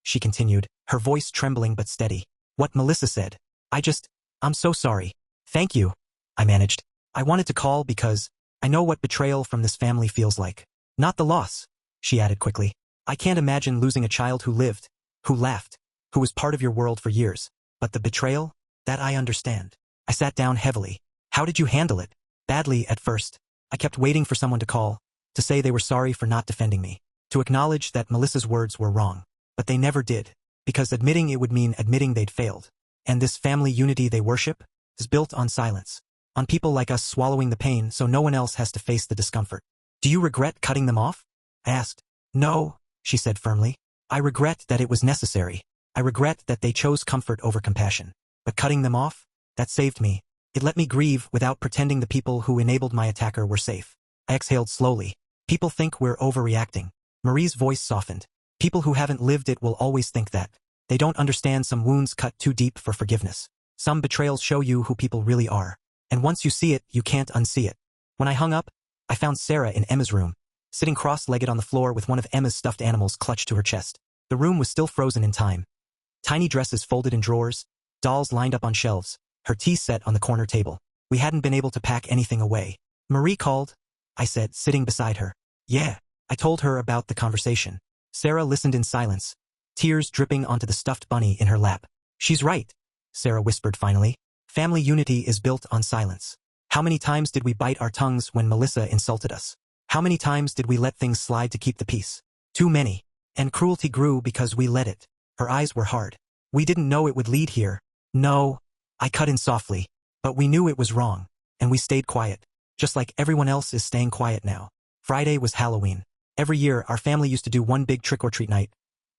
Speaker 1: She continued, her voice trembling but steady. What Melissa said. I'm so sorry. Thank you, I managed. I wanted to call because I know what betrayal from this family feels like. Not the loss, she added quickly. I can't imagine losing a child who lived, who laughed, who was part of your world for years. But the betrayal, that I understand. I sat down heavily. How did you handle it? Badly at first. I kept waiting for someone to call, to say they were sorry for not defending me, to acknowledge that Melissa's words were wrong. But they never did, because admitting it would mean admitting they'd failed. And this family unity they worship is built on silence, on people like us swallowing the pain so no one else has to face the discomfort. Do you regret cutting them off? I asked. No, she said firmly. I regret that it was necessary. I regret that they chose comfort over compassion. But cutting them off? That saved me. It let me grieve without pretending the people who enabled my attacker were safe. I exhaled slowly. People think we're overreacting. Marie's voice softened. People who haven't lived it will always think that. They don't understand some wounds cut too deep for forgiveness. Some betrayals show you who people really are. And once you see it, you can't unsee it. When I hung up, I found Sarah in Emma's room, sitting cross-legged on the floor with one of Emma's stuffed animals clutched to her chest. The room was still frozen in time. Tiny dresses folded in drawers, dolls lined up on shelves, her tea set on the corner table. We hadn't been able to pack anything away. Marie called, I said, sitting beside her. Yeah, I told her about the conversation. Sarah listened in silence, tears dripping onto the stuffed bunny in her lap. She's right, Sarah whispered finally. Family unity is built on silence. How many times did we bite our tongues when Melissa insulted us? How many times did we let things slide to keep the peace? Too many. And cruelty grew because we let it. Her eyes were hard. We didn't know it would lead here. No, I cut in softly. But we knew it was wrong. And we stayed quiet. Just like everyone else is staying quiet now. Friday was Halloween. Every year, our family used to do one big trick-or-treat night.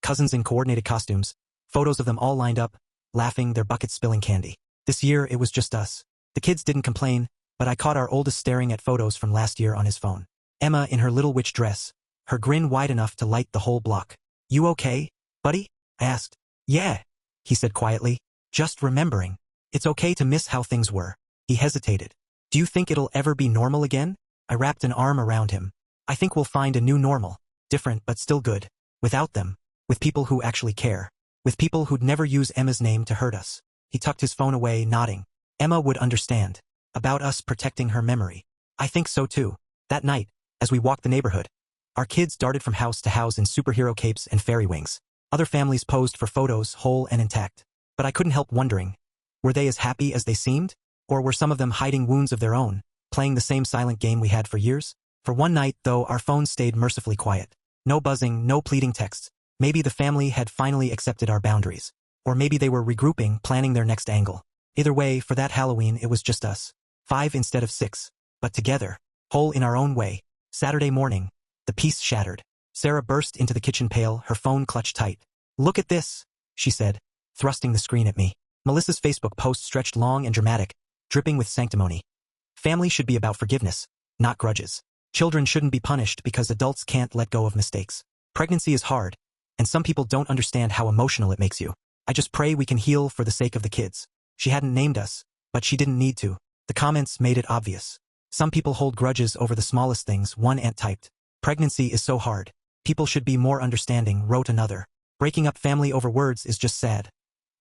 Speaker 1: Cousins in coordinated costumes. Photos of them all lined up, laughing, their buckets spilling candy. This year, it was just us. The kids didn't complain, but I caught our oldest staring at photos from last year on his phone. Emma in her little witch dress, her grin wide enough to light the whole block. You okay, buddy? I asked. Yeah, he said quietly. Just remembering. It's okay to miss how things were. He hesitated. Do you think it'll ever be normal again? I wrapped an arm around him. I think we'll find a new normal. Different but still good. Without them. With people who actually care. With people who'd never use Emma's name to hurt us. He tucked his phone away, nodding. Emma would understand. About us protecting her memory. I think so too. That night, as we walked the neighborhood, Our kids darted from house to house in superhero capes and fairy wings. Other families posed for photos, whole and intact. But I couldn't help wondering, were they as happy as they seemed? Or were some of them hiding wounds of their own, playing the same silent game we had for years? For one night, though, our phones stayed mercifully quiet. No buzzing, no pleading texts. Maybe the family had finally accepted our boundaries. Or maybe they were regrouping, planning their next angle. Either way, for that Halloween, it was just us. 5 instead of 6. But together, whole in our own way. Saturday morning, the peace shattered. Sarah burst into the kitchen pail, her phone clutched tight. "Look at this," she said, thrusting the screen at me. Melissa's Facebook post stretched long and dramatic, dripping with sanctimony. Family should be about forgiveness, not grudges. Children shouldn't be punished because adults can't let go of mistakes. Pregnancy is hard, and some people don't understand how emotional it makes you. I just pray we can heal for the sake of the kids. She hadn't named us, but she didn't need to. The comments made it obvious. Some people hold grudges over the smallest things, one aunt typed. "Pregnancy is so hard. People should be more understanding," wrote another. "Breaking up family over words is just sad,"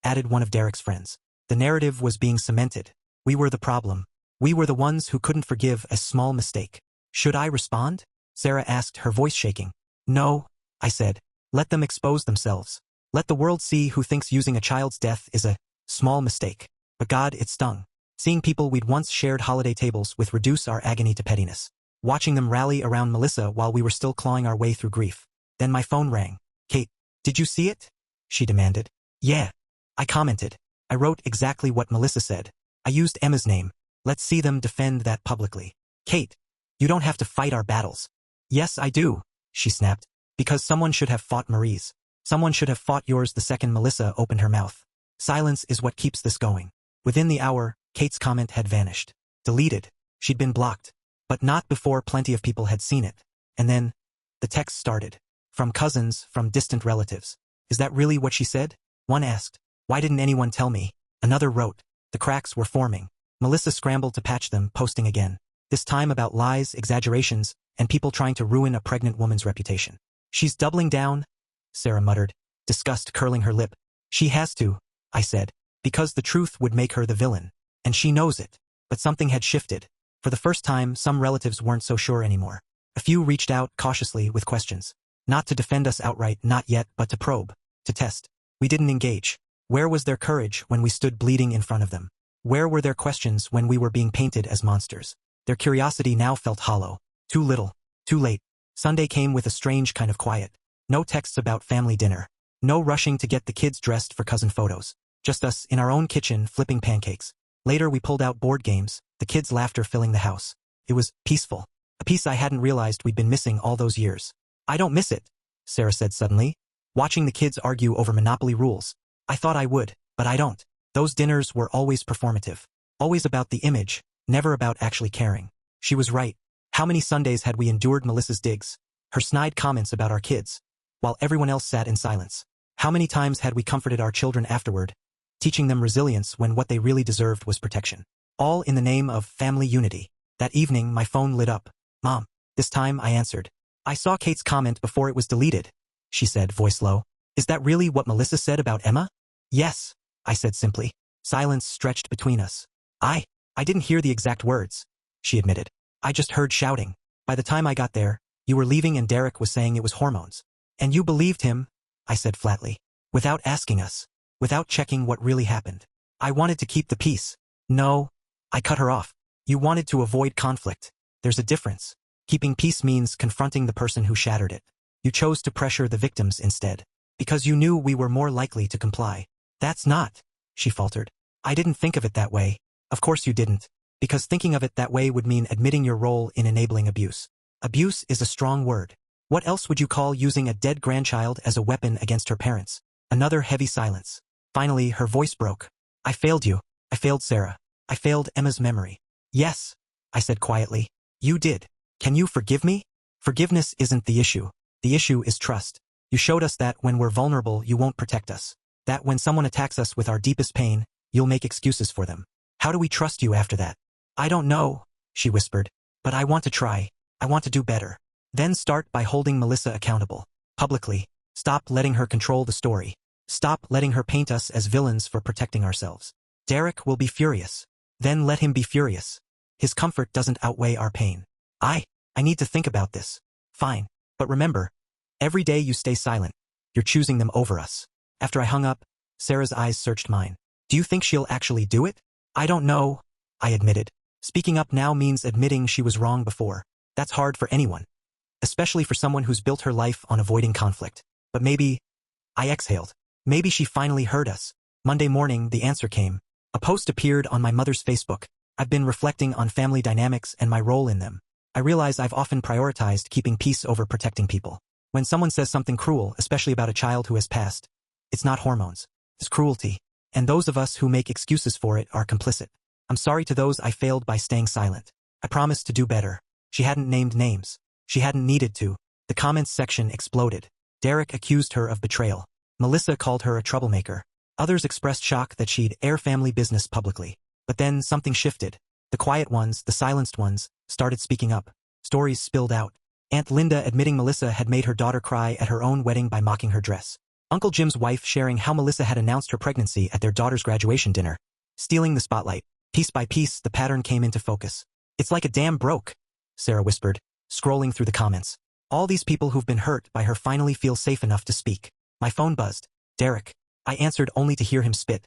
Speaker 1: added one of Derek's friends. The narrative was being cemented. We were the problem. We were the ones who couldn't forgive a small mistake. "Should I respond?" Sarah asked, her voice shaking. "No," I said. "Let them expose themselves. Let the world see who thinks using a child's death is a small mistake." But God, it stung. Seeing people we'd once shared holiday tables with reduce our agony to pettiness. Watching them rally around Melissa while we were still clawing our way through grief. Then my phone rang. "Kate, did you see it?" she demanded. "Yeah," I commented. I wrote exactly what Melissa said. I used Emma's name. Let's see them defend that publicly. "Kate, you don't have to fight our battles." "Yes, I do," she snapped. "Because someone should have fought Marie's. Someone should have fought yours the second Melissa opened her mouth. Silence is what keeps this going." Within the hour, Kate's comment had vanished. Deleted. She'd been blocked. But not before plenty of people had seen it. And then, the text started. From cousins, from distant relatives. "Is that really what she said?" one asked. "Why didn't anyone tell me?" Another wrote. The cracks were forming. Melissa scrambled to patch them, posting again. This time about lies, exaggerations, and people trying to ruin a pregnant woman's reputation. "She's doubling down," Sarah muttered, disgust curling her lip. "She has to," I said, "because the truth would make her the villain. And she knows it." But something had shifted. For the first time, some relatives weren't so sure anymore. A few reached out cautiously with questions. Not to defend us outright, not yet, but to probe, to test. We didn't engage. Where was their courage when we stood bleeding in front of them? Where were their questions when we were being painted as monsters? Their curiosity now felt hollow. Too little. Too late. Sunday came with a strange kind of quiet. No texts about family dinner. No rushing to get the kids dressed for cousin photos. Just us in our own kitchen flipping pancakes. Later we pulled out board games, the kids' laughter filling the house. It was peaceful. A peace I hadn't realized we'd been missing all those years. "I don't miss it," Sarah said suddenly. "Watching the kids argue over Monopoly rules. I thought I would, but I don't. Those dinners were always performative. Always about the image, never about actually caring." She was right. How many Sundays had we endured Melissa's digs? Her snide comments about our kids, while everyone else sat in silence? How many times had we comforted our children afterward, teaching them resilience when what they really deserved was protection? All in the name of family unity. That evening, my phone lit up. "Mom." This time I answered. "I saw Kate's comment before it was deleted," she said, voice low. "Is that really what Melissa said about Emma?" "Yes," I said simply. Silence stretched between us. I didn't hear the exact words," she admitted. "I just heard shouting. By the time I got there, you were leaving and Derek was saying it was hormones." "And you believed him," I said flatly. "Without asking us. Without checking what really happened. I wanted to keep the peace." "No," I cut her off. "You wanted to avoid conflict. There's a difference. Keeping peace means confronting the person who shattered it. You chose to pressure the victims instead. Because you knew we were more likely to comply." "That's not," she faltered. "I didn't think of it that way." "Of course you didn't. Because thinking of it that way would mean admitting your role in enabling abuse. Abuse is a strong word. What else would you call using a dead grandchild as a weapon against her parents?" Another heavy silence. Finally, her voice broke. "I failed you. I failed Sarah. I failed Emma's memory." "Yes," I said quietly. "You did. Can you forgive me?" "Forgiveness isn't the issue. The issue is trust. You showed us that when we're vulnerable you won't protect us. That when someone attacks us with our deepest pain, you'll make excuses for them. How do we trust you after that?" "I don't know," she whispered. "But I want to try. I want to do better." "Then start by holding Melissa accountable. Publicly. Stop letting her control the story. Stop letting her paint us as villains for protecting ourselves. Derek will be furious. Then let him be furious. His comfort doesn't outweigh our pain." I need to think about this." "Fine. But remember, every day you stay silent, you're choosing them over us. After I hung up, Sarah's eyes searched mine. Do you think she'll actually do it? I don't know, I admitted. Speaking up now means admitting she was wrong before. That's hard for anyone, especially for someone who's built her life on avoiding conflict. But maybe, I exhaled. Maybe she finally heard us. Monday morning, the answer came. A post appeared on my mother's Facebook. I've been reflecting on family dynamics and my role in them. I realize I've often prioritized keeping peace over protecting people. When someone says something cruel, especially about a child who has passed, it's not hormones. It's cruelty. And those of us who make excuses for it are complicit. I'm sorry to those I failed by staying silent. I promised to do better. She hadn't named names. She hadn't needed to. The comments section exploded. Derek accused her of betrayal. Melissa called her a troublemaker. Others expressed shock that she'd air family business publicly. But then something shifted. The quiet ones, the silenced ones, started speaking up. Stories spilled out. Aunt Linda admitting Melissa had made her daughter cry at her own wedding by mocking her dress. Uncle Jim's wife sharing how Melissa had announced her pregnancy at their daughter's graduation dinner. Stealing the spotlight. Piece by piece, the pattern came into focus. It's like a dam broke, Sarah whispered, scrolling through the comments. All these people who've been hurt by her finally feel safe enough to speak. My phone buzzed. Derek. I answered only to hear him spit.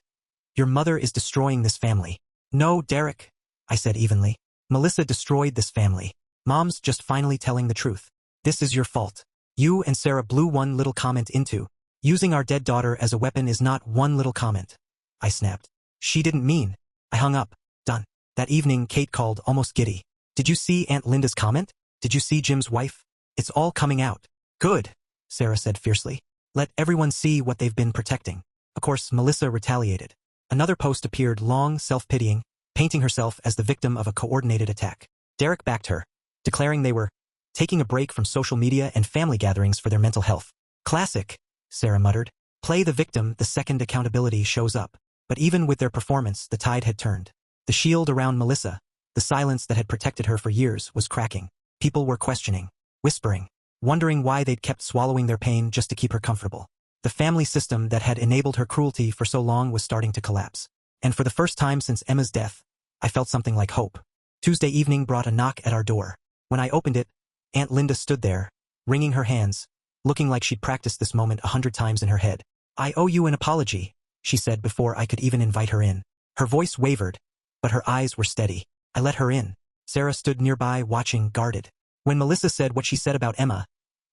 Speaker 1: Your mother is destroying this family. No, Derek, I said evenly. Melissa destroyed this family. Mom's just finally telling the truth. This is your fault. You and Sarah blew one little comment into. Using our dead daughter as a weapon is not one little comment. I snapped. She didn't mean. I hung up. Done. That evening, Kate called, almost giddy. Did you see Aunt Linda's comment? Did you see Jim's wife? It's all coming out. Good, Sarah said fiercely. Let everyone see what they've been protecting. Of course, Melissa retaliated. Another post appeared, long, self-pitying, painting herself as the victim of a coordinated attack. Derek backed her, declaring they were taking a break from social media and family gatherings for their mental health. Classic, Sarah muttered. Play the victim the second accountability shows up. But even with their performance, the tide had turned. The shield around Melissa, the silence that had protected her for years, was cracking. People were questioning, whispering, wondering why they'd kept swallowing their pain just to keep her comfortable. The family system that had enabled her cruelty for so long was starting to collapse. And for the first time since Emma's death, I felt something like hope. Tuesday evening brought a knock at our door. When I opened it, Aunt Linda stood there, wringing her hands, looking like she'd practiced this moment 100 times in her head. I owe you an apology, she said before I could even invite her in. Her voice wavered, but her eyes were steady. I let her in. Sarah stood nearby, watching, guarded. When Melissa said what she said about Emma,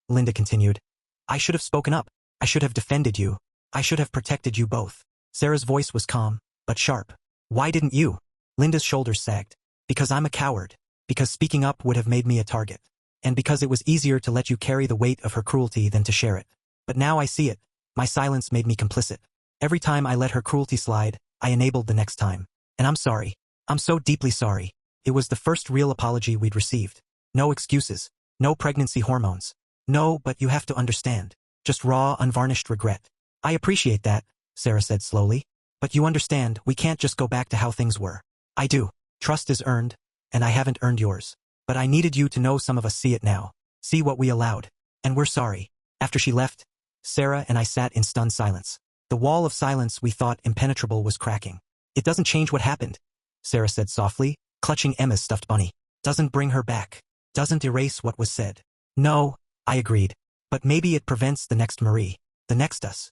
Speaker 1: Linda continued, I should have spoken up. I should have defended you. I should have protected you both. Sarah's voice was calm, but sharp. Why didn't you? Linda's shoulders sagged. Because I'm a coward. Because speaking up would have made me a target. And because it was easier to let you carry the weight of her cruelty than to share it. But now I see it. My silence made me complicit. Every time I let her cruelty slide, I enabled the next time. And I'm sorry. I'm so deeply sorry. It was the first real apology we'd received. No excuses. No pregnancy hormones. No, but you have to understand. Just raw, unvarnished regret. I appreciate that, Sarah said slowly. But you understand, we can't just go back to how things were. I do. Trust is earned, and I haven't earned yours. But I needed you to know some of us see it now. See what we allowed. And we're sorry. After she left, Sarah and I sat in stunned silence. The wall of silence we thought impenetrable was cracking. It doesn't change what happened, Sarah said softly, clutching Emma's stuffed bunny. Doesn't bring her back. Doesn't erase what was said. No, I agreed. But maybe it prevents the next Marie. The next us.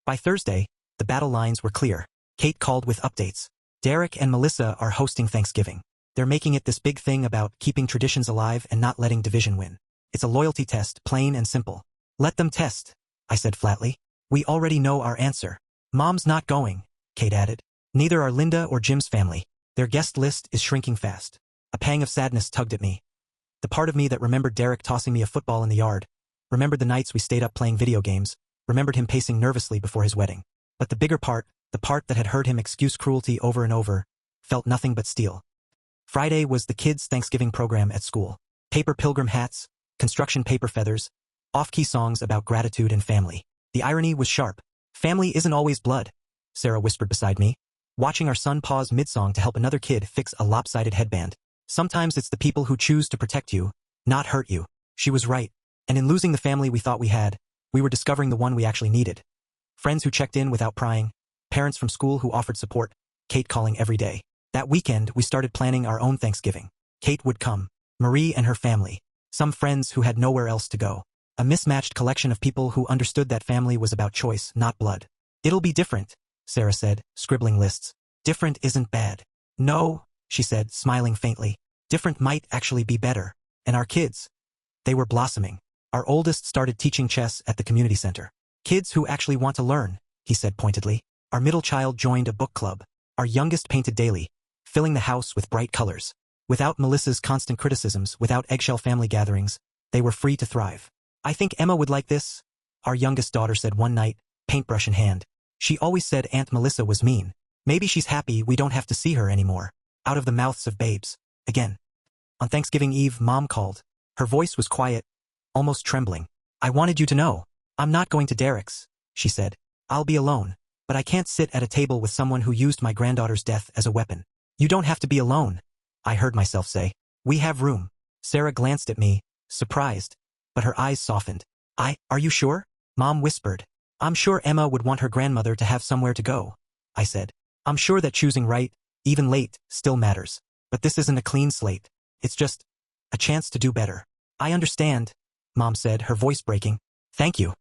Speaker 1: By Thursday, the battle lines were clear. Kate called with updates. Derek and Melissa are hosting Thanksgiving. They're making it this big thing about keeping traditions alive and not letting division win. It's a loyalty test, plain and simple. Let them test, I said flatly. We already know our answer. Mom's not going, Kate added. Neither are Linda or Jim's family. Their guest list is shrinking fast. A pang of sadness tugged at me. The part of me that remembered Derek tossing me a football in the yard, remembered the nights we stayed up playing video games, remembered him pacing nervously before his wedding. But the bigger part, the part that had heard him excuse cruelty over and over, felt nothing but steel. Friday was the kids' Thanksgiving program at school. Paper pilgrim hats, construction paper feathers, off-key songs about gratitude and family. The irony was sharp. Family isn't always blood, Sarah whispered beside me, watching our son pause mid-song to help another kid fix a lopsided headband. Sometimes it's the people who choose to protect you, not hurt you. She was right. And in losing the family we thought we had, we were discovering the one we actually needed. Friends who checked in without prying, parents from school who offered support, Kate calling every day. That weekend, we started planning our own Thanksgiving. Kate would come, Marie and her family, some friends who had nowhere else to go. A mismatched collection of people who understood that family was about choice, not blood. It'll be different, Sarah said, scribbling lists. Different isn't bad. No, she said, smiling faintly. Different might actually be better. And our kids? They were blossoming. Our oldest started teaching chess at the community center. Kids who actually want to learn, he said pointedly. Our middle child joined a book club. Our youngest painted daily, filling the house with bright colors. Without Melissa's constant criticisms, without eggshell family gatherings, they were free to thrive. I think Emma would like this, our youngest daughter said one night, paintbrush in hand. She always said Aunt Melissa was mean. Maybe she's happy we don't have to see her anymore. Out of the mouths of babes. Again. On Thanksgiving Eve, Mom called. Her voice was quiet, almost trembling. I wanted you to know. I'm not going to Derek's, she said. I'll be alone. But I can't sit at a table with someone who used my granddaughter's death as a weapon. You don't have to be alone, I heard myself say. We have room. Sarah glanced at me, surprised, but her eyes softened. Are you sure? Mom whispered. I'm sure Emma would want her grandmother to have somewhere to go, I said. I'm sure that choosing right, even late, still matters. But this isn't a clean slate. It's just a chance to do better. I understand, Mom said, her voice breaking. Thank you.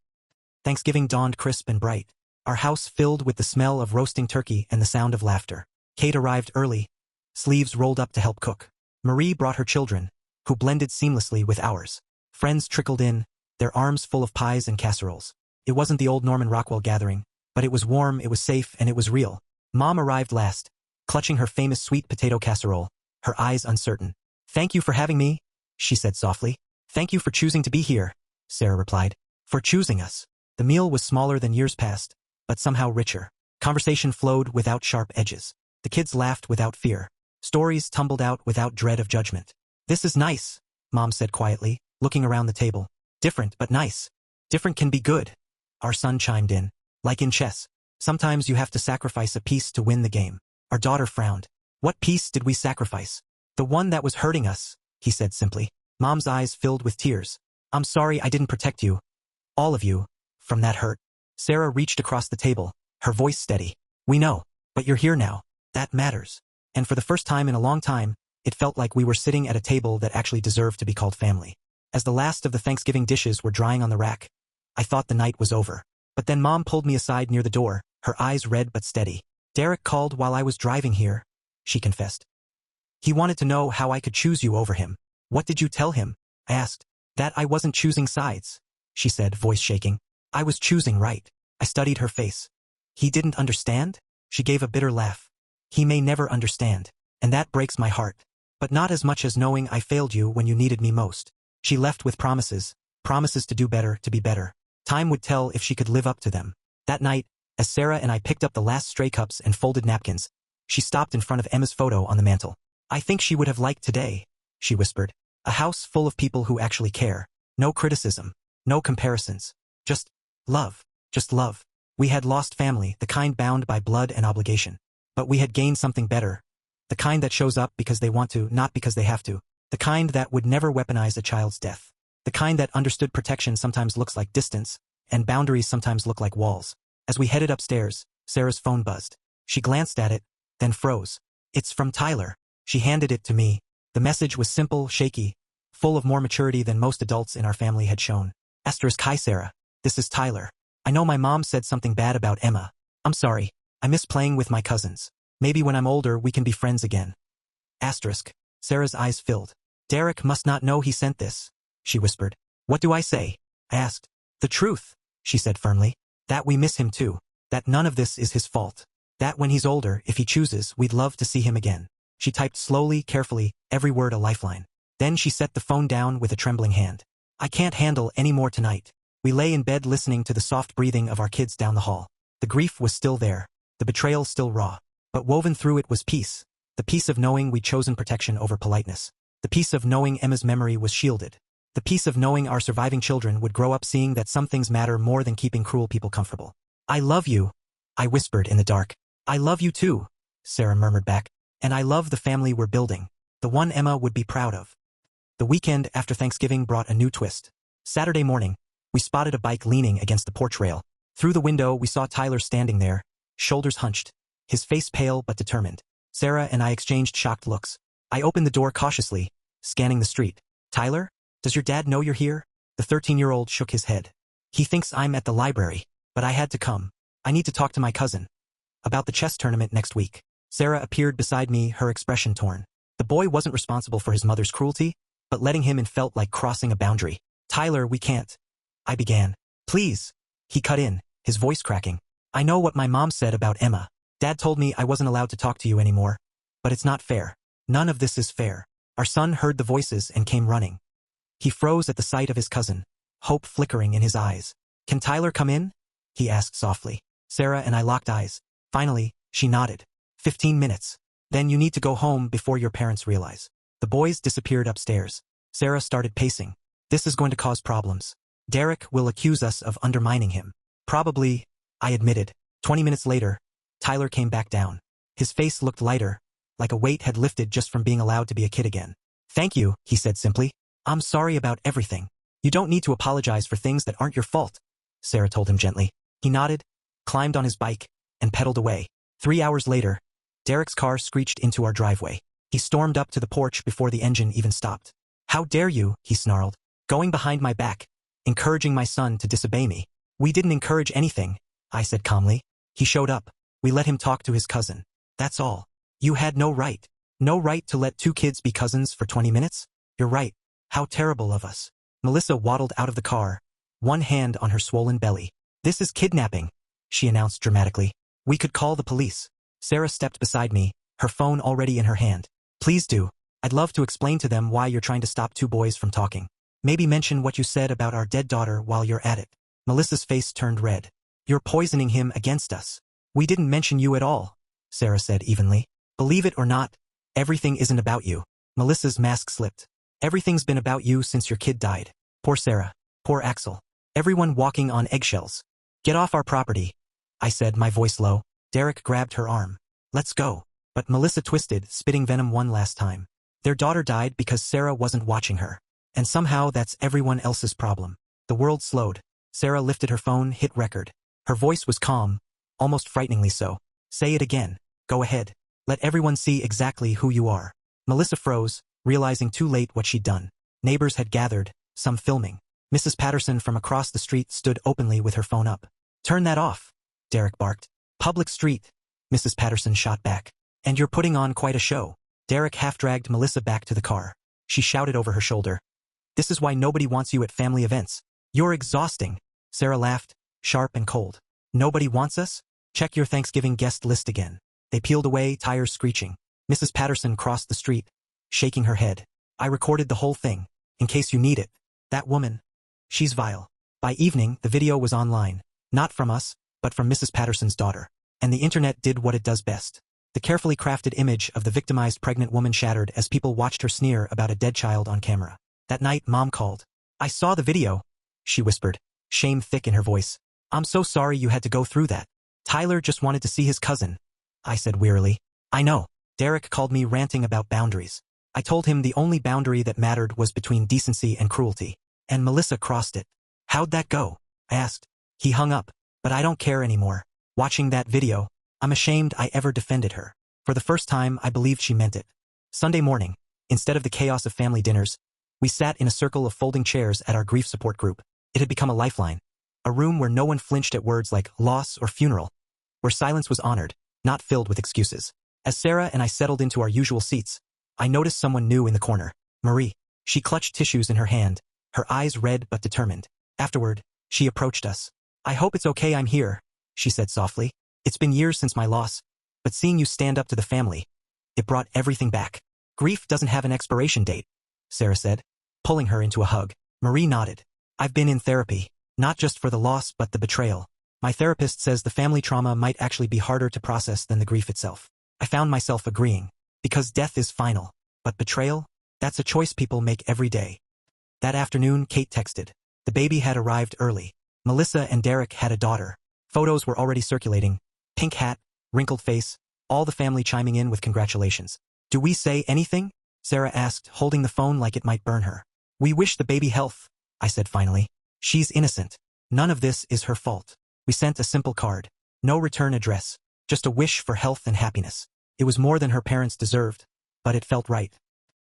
Speaker 1: Thanksgiving dawned crisp and bright. Our house filled with the smell of roasting turkey and the sound of laughter. Kate arrived early, sleeves rolled up to help cook. Marie brought her children, who blended seamlessly with ours. Friends trickled in, their arms full of pies and casseroles. It wasn't the old Norman Rockwell gathering, but it was warm, it was safe, and it was real. Mom arrived last, clutching her famous sweet potato casserole, her eyes uncertain. Thank you for having me, she said softly. Thank you for choosing to be here, Sarah replied. For choosing us. The meal was smaller than years past, but somehow richer. Conversation flowed without sharp edges. The kids laughed without fear. Stories tumbled out without dread of judgment. This is nice, Mom said quietly, looking around the table. Different, but nice. Different can be good. Our son chimed in. Like in chess. Sometimes you have to sacrifice a piece to win the game. Our daughter frowned. What piece did we sacrifice? The one that was hurting us, he said simply. Mom's eyes filled with tears. I'm sorry I didn't protect you. All of you. From that hurt. Sarah reached across the table, her voice steady. We know. But you're here now. That matters. And for the first time in a long time, it felt like we were sitting at a table that actually deserved to be called family. As the last of the Thanksgiving dishes were drying on the rack, I thought the night was over. But then Mom pulled me aside near the door, her eyes red but steady. Derek called while I was driving here, she confessed. He wanted to know how I could choose you over him. What did you tell him? I asked. That I wasn't choosing sides, she said, voice shaking. I was choosing right. I studied her face. He didn't understand? She gave a bitter laugh. He may never understand, and that breaks my heart. But not as much as knowing I failed you when you needed me most. She left with promises to do better, to be better. Time would tell if she could live up to them. That night, as Sarah and I picked up the last stray cups and folded napkins, she stopped in front of Emma's photo on the mantel. I think she would have liked today, she whispered. A house full of people who actually care. No criticism. No comparisons. Just love. Just love. We had lost family, the kind bound by blood and obligation. But we had gained something better. The kind that shows up because they want to, not because they have to. The kind that would never weaponize a child's death. The kind that understood protection sometimes looks like distance, and boundaries sometimes look like walls. As we headed upstairs, Sarah's phone buzzed. She glanced at it, then froze. It's from Tyler. She handed it to me. The message was simple, shaky, full of more maturity than most adults in our family had shown. Asterisk, hi Sarah. This is Tyler. I know my mom said something bad about Emma. I'm sorry. I miss playing with my cousins. Maybe when I'm older we can be friends again. Asterisk. Sarah's eyes filled. Derek must not know he sent this, she whispered. What do I say? I asked. The truth, she said firmly. That we miss him too. That none of this is his fault. That when he's older, if he chooses, we'd love to see him again. She typed slowly, carefully, every word a lifeline. Then she set the phone down with a trembling hand. I can't handle any more tonight. We lay in bed listening to the soft breathing of our kids down the hall. The grief was still there, the betrayal still raw. But woven through it was peace. The peace of knowing we'd chosen protection over politeness. The peace of knowing Emma's memory was shielded. The peace of knowing our surviving children would grow up seeing that some things matter more than keeping cruel people comfortable. I love you, I whispered in the dark. I love you too, Sarah murmured back. And I love the family we're building. The one Emma would be proud of. The weekend after Thanksgiving brought a new twist. Saturday morning, we spotted a bike leaning against the porch rail. Through the window we saw Tyler standing there, shoulders hunched, his face pale but determined. Sarah and I exchanged shocked looks. I opened the door cautiously, scanning the street. Tyler? Does your dad know you're here? The 13-year-old shook his head. He thinks I'm at the library, but I had to come. I need to talk to my cousin. About the chess tournament next week. Sarah appeared beside me, her expression torn. The boy wasn't responsible for his mother's cruelty, but letting him in felt like crossing a boundary. Tyler, we can't. I began. Please. He cut in, his voice cracking. I know what my mom said about Emma. Dad told me I wasn't allowed to talk to you anymore. But it's not fair. None of this is fair. Our son heard the voices and came running. He froze at the sight of his cousin, hope flickering in his eyes. Can Tyler come in? He asked softly. Sarah and I locked eyes. Finally, she nodded. 15 minutes. Then you need to go home before your parents realize. The boys disappeared upstairs. Sarah started pacing. This is going to cause problems. Derek will accuse us of undermining him. Probably, I admitted. 20 minutes later, Tyler came back down. His face looked lighter, like a weight had lifted just from being allowed to be a kid again. Thank you, he said simply. I'm sorry about everything. You don't need to apologize for things that aren't your fault, Sarah told him gently. He nodded, climbed on his bike, and pedaled away. 3 hours later, Derek's car screeched into our driveway. He stormed up to the porch before the engine even stopped. How dare you, he snarled, going behind my back, encouraging my son to disobey me. We didn't encourage anything, I said calmly. He showed up. We let him talk to his cousin. That's all. You had no right. No right to let two kids be cousins for 20 minutes? You're right. How terrible of us. Melissa waddled out of the car, one hand on her swollen belly. This is kidnapping, she announced dramatically. We could call the police. Sarah stepped beside me, her phone already in her hand. Please do. I'd love to explain to them why you're trying to stop two boys from talking. Maybe mention what you said about our dead daughter while you're at it. Melissa's face turned red. You're poisoning him against us. We didn't mention you at all, Sarah said evenly. Believe it or not, everything isn't about you. Melissa's mask slipped. Everything's been about you since your kid died. Poor Sarah. Poor Axel. Everyone walking on eggshells. Get off our property, I said, my voice low. Derek grabbed her arm. Let's go. But Melissa twisted, spitting venom one last time. Their daughter died because Sarah wasn't watching her. And somehow that's everyone else's problem. The world slowed. Sarah lifted her phone, hit record. Her voice was calm, almost frighteningly so. Say it again. Go ahead. Let everyone see exactly who you are. Melissa froze, realizing too late what she'd done. Neighbors had gathered, some filming. Mrs. Patterson from across the street stood openly with her phone up. Turn that off, Derek barked. Public street, Mrs. Patterson shot back. And you're putting on quite a show. Derek half-dragged Melissa back to the car. She shouted over her shoulder. This is why nobody wants you at family events. You're exhausting. Sarah laughed, sharp and cold. Nobody wants us? Check your Thanksgiving guest list again. They peeled away, tires screeching. Mrs. Patterson crossed the street, shaking her head. I recorded the whole thing, in case you need it. That woman. She's vile. By evening, the video was online. Not from us, but from Mrs. Patterson's daughter. And the internet did what it does best. The carefully crafted image of the victimized pregnant woman shattered as people watched her sneer about a dead child on camera. That night, Mom called. I saw the video, she whispered, shame thick in her voice. I'm so sorry you had to go through that. Tyler just wanted to see his cousin, I said wearily. I know. Derek called me ranting about boundaries. I told him the only boundary that mattered was between decency and cruelty. And Melissa crossed it. How'd that go? I asked. He hung up. But I don't care anymore. Watching that video, I'm ashamed I ever defended her. For the first time, I believed she meant it. Sunday morning, instead of the chaos of family dinners, we sat in a circle of folding chairs at our grief support group. It had become a lifeline. A room where no one flinched at words like loss or funeral. Where silence was honored, not filled with excuses. As Sarah and I settled into our usual seats, I noticed someone new in the corner. Marie. She clutched tissues in her hand, her eyes red but determined. Afterward, she approached us. I hope it's okay I'm here, she said softly. It's been years since my loss, but seeing you stand up to the family, it brought everything back. Grief doesn't have an expiration date, Sarah said, pulling her into a hug. Marie nodded. I've been in therapy, not just for the loss but the betrayal. My therapist says the family trauma might actually be harder to process than the grief itself. I found myself agreeing, because death is final, but betrayal, that's a choice people make every day. That afternoon, Kate texted. The baby had arrived early. Melissa and Derek had a daughter. Photos were already circulating. Pink hat, wrinkled face, all the family chiming in with congratulations. Do we say anything? Sarah asked, holding the phone like it might burn her. We wish the baby health, I said finally. She's innocent. None of this is her fault. We sent a simple card. No return address. Just a wish for health and happiness. It was more than her parents deserved, but it felt right.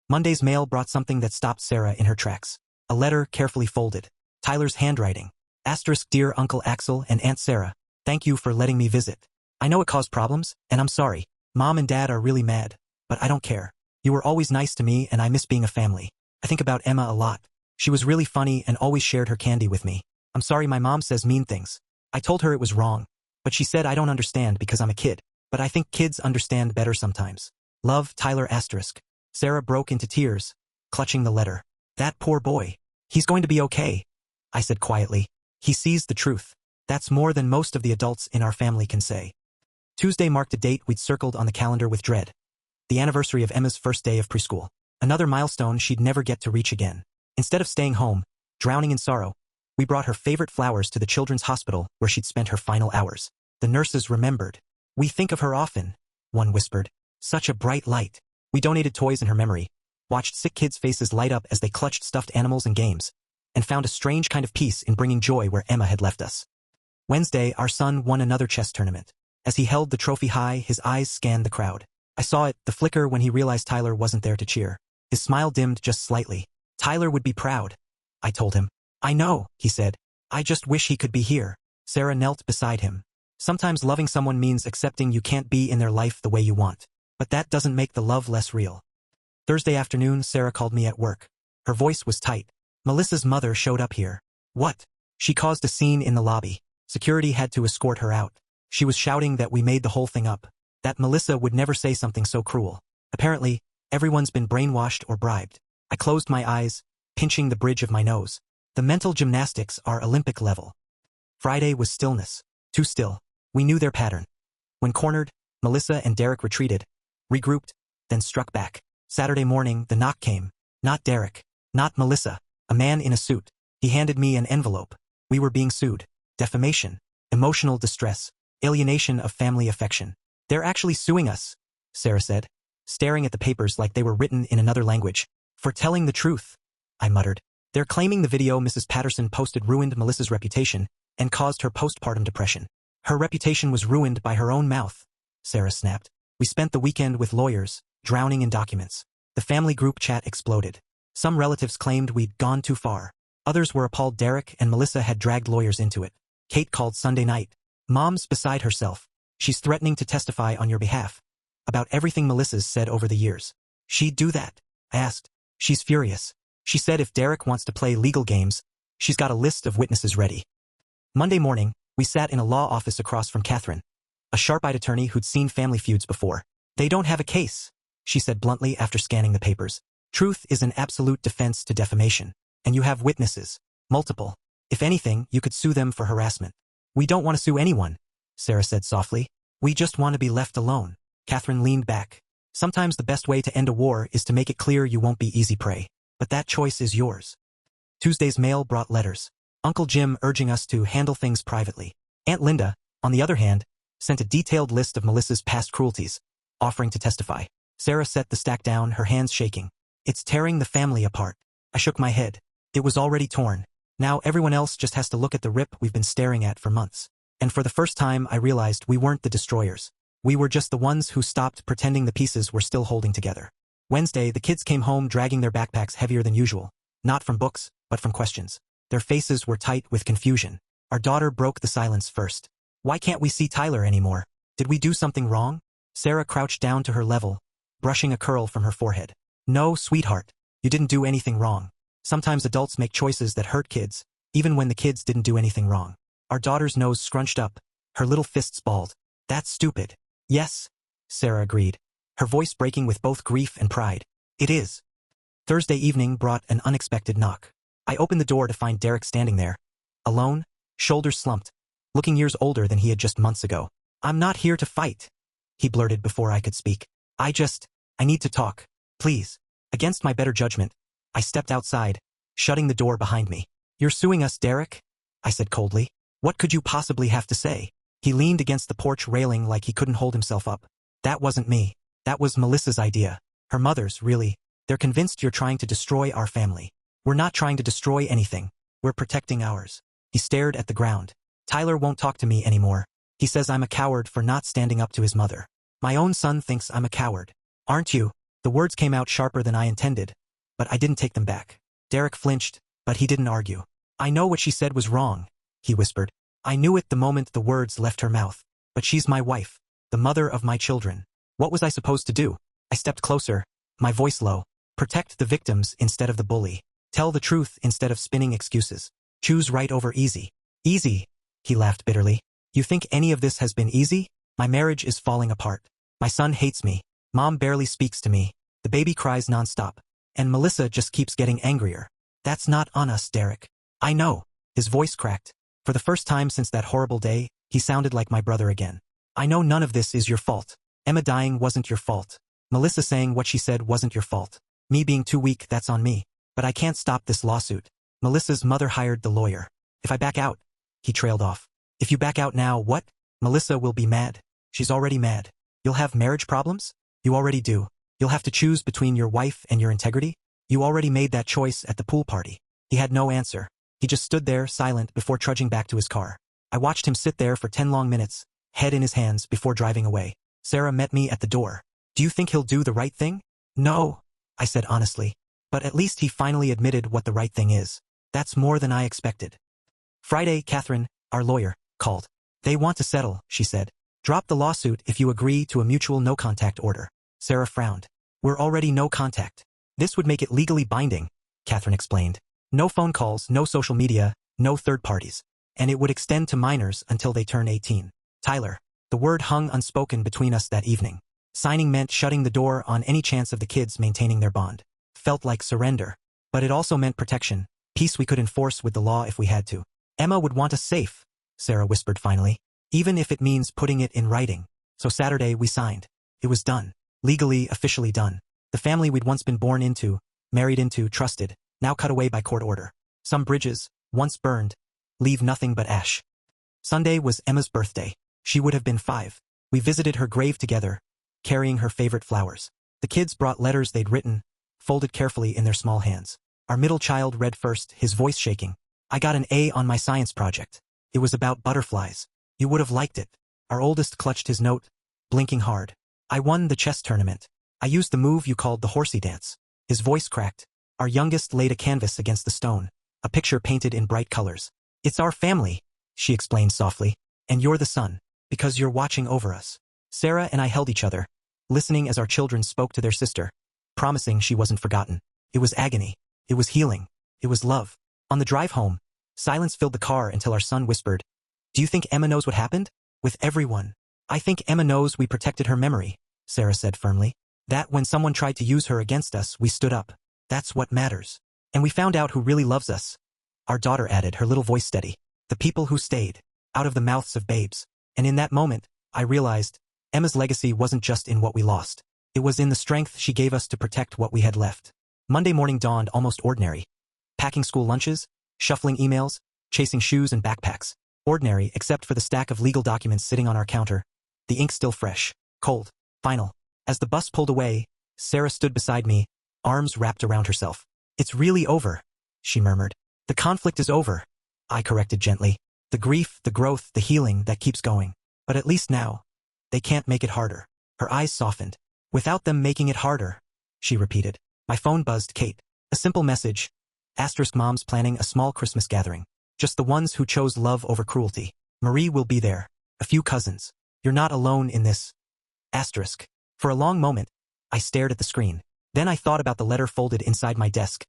Speaker 1: Monday's mail brought something that stopped Sarah in her tracks. A letter carefully folded. Tyler's handwriting. Asterisk, dear Uncle Axel and Aunt Sarah, thank you for letting me visit. I know it caused problems, and I'm sorry. Mom and Dad are really mad, but I don't care. You were always nice to me and I miss being a family. I think about Emma a lot. She was really funny and always shared her candy with me. I'm sorry my mom says mean things. I told her it was wrong, but she said I don't understand because I'm a kid. But I think kids understand better sometimes. Love, Tyler asterisk. Sarah broke into tears, clutching the letter. That poor boy. He's going to be okay, I said quietly. He sees the truth. That's more than most of the adults in our family can say. Tuesday marked a date we'd circled on the calendar with dread. The anniversary of Emma's first day of preschool. Another milestone she'd never get to reach again. Instead of staying home, drowning in sorrow, we brought her favorite flowers to the children's hospital where she'd spent her final hours. The nurses remembered. We think of her often, one whispered. Such a bright light. We donated toys in her memory, watched sick kids' faces light up as they clutched stuffed animals and games, and found a strange kind of peace in bringing joy where Emma had left us. Wednesday, our son won another chess tournament. As he held the trophy high, his eyes scanned the crowd. I saw it, the flicker when he realized Tyler wasn't there to cheer. His smile dimmed just slightly. Tyler would be proud, I told him. I know, he said. I just wish he could be here. Sarah knelt beside him. Sometimes loving someone means accepting you can't be in their life the way you want. But that doesn't make the love less real. Thursday afternoon, Sarah called me at work. Her voice was tight. Melissa's mother showed up here. What? She caused a scene in the lobby. Security had to escort her out. She was shouting that we made the whole thing up. That Melissa would never say something so cruel. Apparently, everyone's been brainwashed or bribed. I closed my eyes, pinching the bridge of my nose. The mental gymnastics are Olympic level. Friday was stillness. Too still. We knew their pattern. When cornered, Melissa and Derek retreated, regrouped, then struck back. Saturday morning, the knock came. Not Derek. Not Melissa. A man in a suit. He handed me an envelope. We were being sued. Defamation. Emotional distress. Alienation of family affection. They're actually suing us, Sarah said, staring at the papers like they were written in another language. For telling the truth, I muttered. They're claiming the video Mrs. Patterson posted ruined Melissa's reputation and caused her postpartum depression. Her reputation was ruined by her own mouth, Sarah snapped. We spent the weekend with lawyers, drowning in documents. The family group chat exploded. Some relatives claimed we'd gone too far. Others were appalled Derek and Melissa had dragged lawyers into it. Kate called Sunday night. Mom's beside herself. She's threatening to testify on your behalf. About everything Melissa's said over the years. She'd do that? I asked. She's furious. She said if Derek wants to play legal games, she's got a list of witnesses ready. Monday morning, we sat in a law office across from Catherine, a sharp-eyed attorney who'd seen family feuds before. They don't have a case, she said bluntly after scanning the papers. Truth is an absolute defense to defamation. And you have witnesses. Multiple. If anything, you could sue them for harassment. We don't want to sue anyone, Sarah said softly. We just want to be left alone. Catherine leaned back. Sometimes the best way to end a war is to make it clear you won't be easy prey. But that choice is yours. Tuesday's mail brought letters. Uncle Jim urging us to handle things privately. Aunt Linda, on the other hand, sent a detailed list of Melissa's past cruelties, offering to testify. Sarah set the stack down, her hands shaking. It's tearing the family apart. I shook my head. It was already torn. Now everyone else just has to look at the rip we've been staring at for months. And for the first time I realized we weren't the destroyers. We were just the ones who stopped pretending the pieces were still holding together. Wednesday, the kids came home dragging their backpacks heavier than usual. Not from books, but from questions. Their faces were tight with confusion. Our daughter broke the silence first. Why can't we see Tyler anymore? Did we do something wrong? Sarah crouched down to her level, brushing a curl from her forehead. No, sweetheart. You didn't do anything wrong. Sometimes adults make choices that hurt kids, even when the kids didn't do anything wrong. Our daughter's nose scrunched up, her little fists balled. That's stupid. Yes, Sarah agreed, her voice breaking with both grief and pride. It is. Thursday evening brought an unexpected knock. I opened the door to find Derek standing there, alone, shoulders slumped, looking years older than he had just months ago. I'm not here to fight, he blurted before I could speak. I need to talk, please. Against my better judgment, I stepped outside, shutting the door behind me. You're suing us, Derek? I said coldly. What could you possibly have to say? He leaned against the porch railing like he couldn't hold himself up. That wasn't me. That was Melissa's idea. Her mother's, really. They're convinced you're trying to destroy our family. We're not trying to destroy anything. We're protecting ours. He stared at the ground. Tyler won't talk to me anymore. He says I'm a coward for not standing up to his mother. My own son thinks I'm a coward. Aren't you? The words came out sharper than I intended, but I didn't take them back. Derek flinched, But he didn't argue. I know what she said was wrong, he whispered. I knew it the moment the words left her mouth. But she's my wife, the mother of my children. What was I supposed to do? I stepped closer, my voice low. Protect the victims instead of the bully. Tell the truth instead of spinning excuses. Choose right over easy. Easy, he laughed bitterly. You think any of this has been easy? My marriage is falling apart. My son hates me. Mom barely speaks to me. The baby cries nonstop. And Melissa just keeps getting angrier. That's not on us, Derek. I know. His voice cracked. For the first time since that horrible day, he sounded like my brother again. I know none of this is your fault. Emma dying wasn't your fault. Melissa saying what she said wasn't your fault. Me being too weak, that's on me. But I can't stop this lawsuit. Melissa's mother hired the lawyer. If I back out, he trailed off. If you back out now, what? Melissa will be mad. She's already mad. You'll have marriage problems? You already do. You'll have to choose between your wife and your integrity? You already made that choice at the pool party. He had no answer. He just stood there, silent, before trudging back to his car. I watched him sit there for 10 long minutes, head in his hands, before driving away. Sarah met me at the door. Do you think he'll do the right thing? No, I said honestly. But at least he finally admitted what the right thing is. That's more than I expected. Friday, Catherine, our lawyer, called. They want to settle, she said. Drop the lawsuit if you agree to a mutual no-contact order. Sarah frowned. We're already no contact. This would make it legally binding, Catherine explained. No phone calls, no social media, no third parties. And it would extend to minors until they turn 18. Tyler. The word hung unspoken between us that evening. Signing meant shutting the door on any chance of the kids maintaining their bond. Felt like surrender. But it also meant protection, peace we could enforce with the law if we had to. Emma would want us safe, Sarah whispered finally. Even if it means putting it in writing. So Saturday we signed. It was done. Legally, officially done. The family we'd once been born into, married into, trusted, now cut away by court order. Some bridges, once burned, leave nothing but ash. Sunday was Emma's birthday. She would have been 5. We visited her grave together, carrying her favorite flowers. The kids brought letters they'd written, folded carefully in their small hands. Our middle child read first, his voice shaking. I got an A on my science project. It was about butterflies. You would have liked it. Our oldest clutched his note, blinking hard. I won the chess tournament. I used the move you called the horsey dance. His voice cracked. Our youngest laid a canvas against the stone, a picture painted in bright colors. It's our family, she explained softly. And you're the son, because you're watching over us. Sarah and I held each other, listening as our children spoke to their sister, promising she wasn't forgotten. It was agony. It was healing. It was love. On the drive home, silence filled the car until our son whispered, Do you think Emma knows what happened? With everyone. I think Emma knows we protected her memory, Sarah said firmly. That when someone tried to use her against us, we stood up. That's what matters. And we found out who really loves us. Our daughter added, her little voice steady. The people who stayed, out of the mouths of babes. And in that moment, I realized, Emma's legacy wasn't just in what we lost. It was in the strength she gave us to protect what we had left. Monday morning dawned almost ordinary. Packing school lunches, shuffling emails, chasing shoes and backpacks. Ordinary except for the stack of legal documents sitting on our counter. The ink still fresh, cold, final. As the bus pulled away, Sarah stood beside me, arms wrapped around herself. It's really over, she murmured. The conflict is over, I corrected gently. The grief, the growth, the healing that keeps going. But at least now, they can't make it harder. Her eyes softened. Without them making it harder, she repeated. My phone buzzed. Kate. A simple message. Asterisk mom's planning a small Christmas gathering. Just the ones who chose love over cruelty. Marie will be there. A few cousins. You're not alone in this. Asterisk. For a long moment, I stared at the screen. Then I thought about the letter folded inside my desk.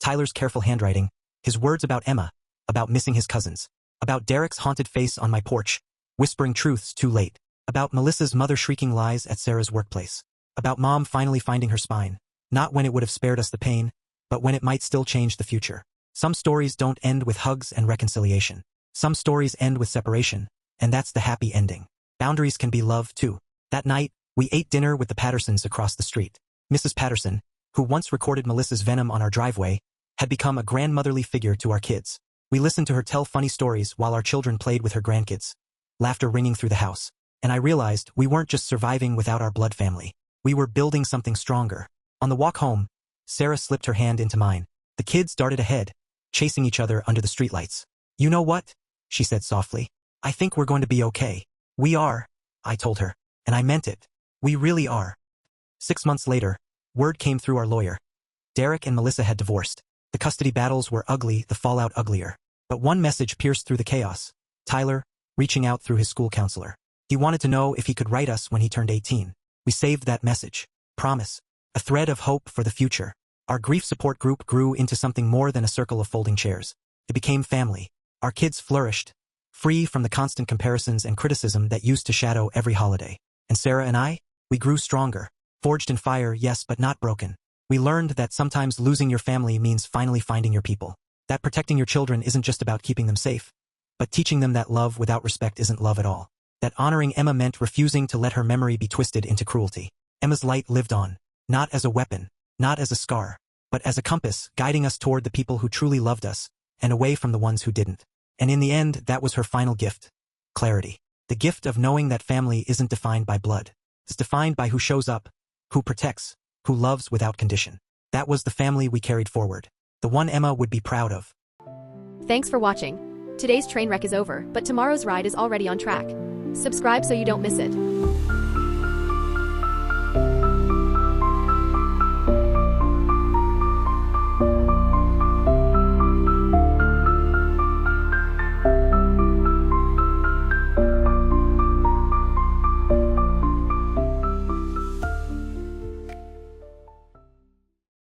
Speaker 1: Tyler's careful handwriting. His words about Emma. About missing his cousins. About Derek's haunted face on my porch, whispering truths too late. About Melissa's mother shrieking lies at Sarah's workplace. About Mom finally finding her spine. Not when it would have spared us the pain, but when it might still change the future. Some stories don't end with hugs and reconciliation. Some stories end with separation, and that's the happy ending. Boundaries can be love, too. That night, we ate dinner with the Pattersons across the street. Mrs. Patterson, who once recorded Melissa's venom on our driveway, had become a grandmotherly figure to our kids. We listened to her tell funny stories while our children played with her grandkids. Laughter ringing through the house. And I realized we weren't just surviving without our blood family. We were building something stronger. On the walk home, Sarah slipped her hand into mine. The kids darted ahead, chasing each other under the streetlights. You know what? She said softly. I think we're going to be okay. We are, I told her. And I meant it. We really are. 6 months later, word came through our lawyer. Derek and Melissa had divorced. The custody battles were ugly, the fallout uglier. But one message pierced through the chaos. Tyler, reaching out through his school counselor. He wanted to know if he could write us when he turned 18. We saved that message. Promise. A thread of hope for the future. Our grief support group grew into something more than a circle of folding chairs. It became family. Our kids flourished, free from the constant comparisons and criticism that used to shadow every holiday. And Sarah and I, we grew stronger. Forged in fire, yes, but not broken. We learned that sometimes losing your family means finally finding your people. That protecting your children isn't just about keeping them safe, but teaching them that love without respect isn't love at all. That honoring Emma meant refusing to let her memory be twisted into cruelty. Emma's light lived on, not as a weapon, not as a scar, but as a compass, guiding us toward the people who truly loved us, and away from the ones who didn't. And in the end, that was her final gift. Clarity. The gift of knowing that family isn't defined by blood. It's defined by who shows up, who protects, who loves without condition. That was the family we carried forward. The one Emma would be proud of.
Speaker 2: Thanks for watching. Today's train wreck is over, but tomorrow's ride is already on track. Subscribe so you don't miss it.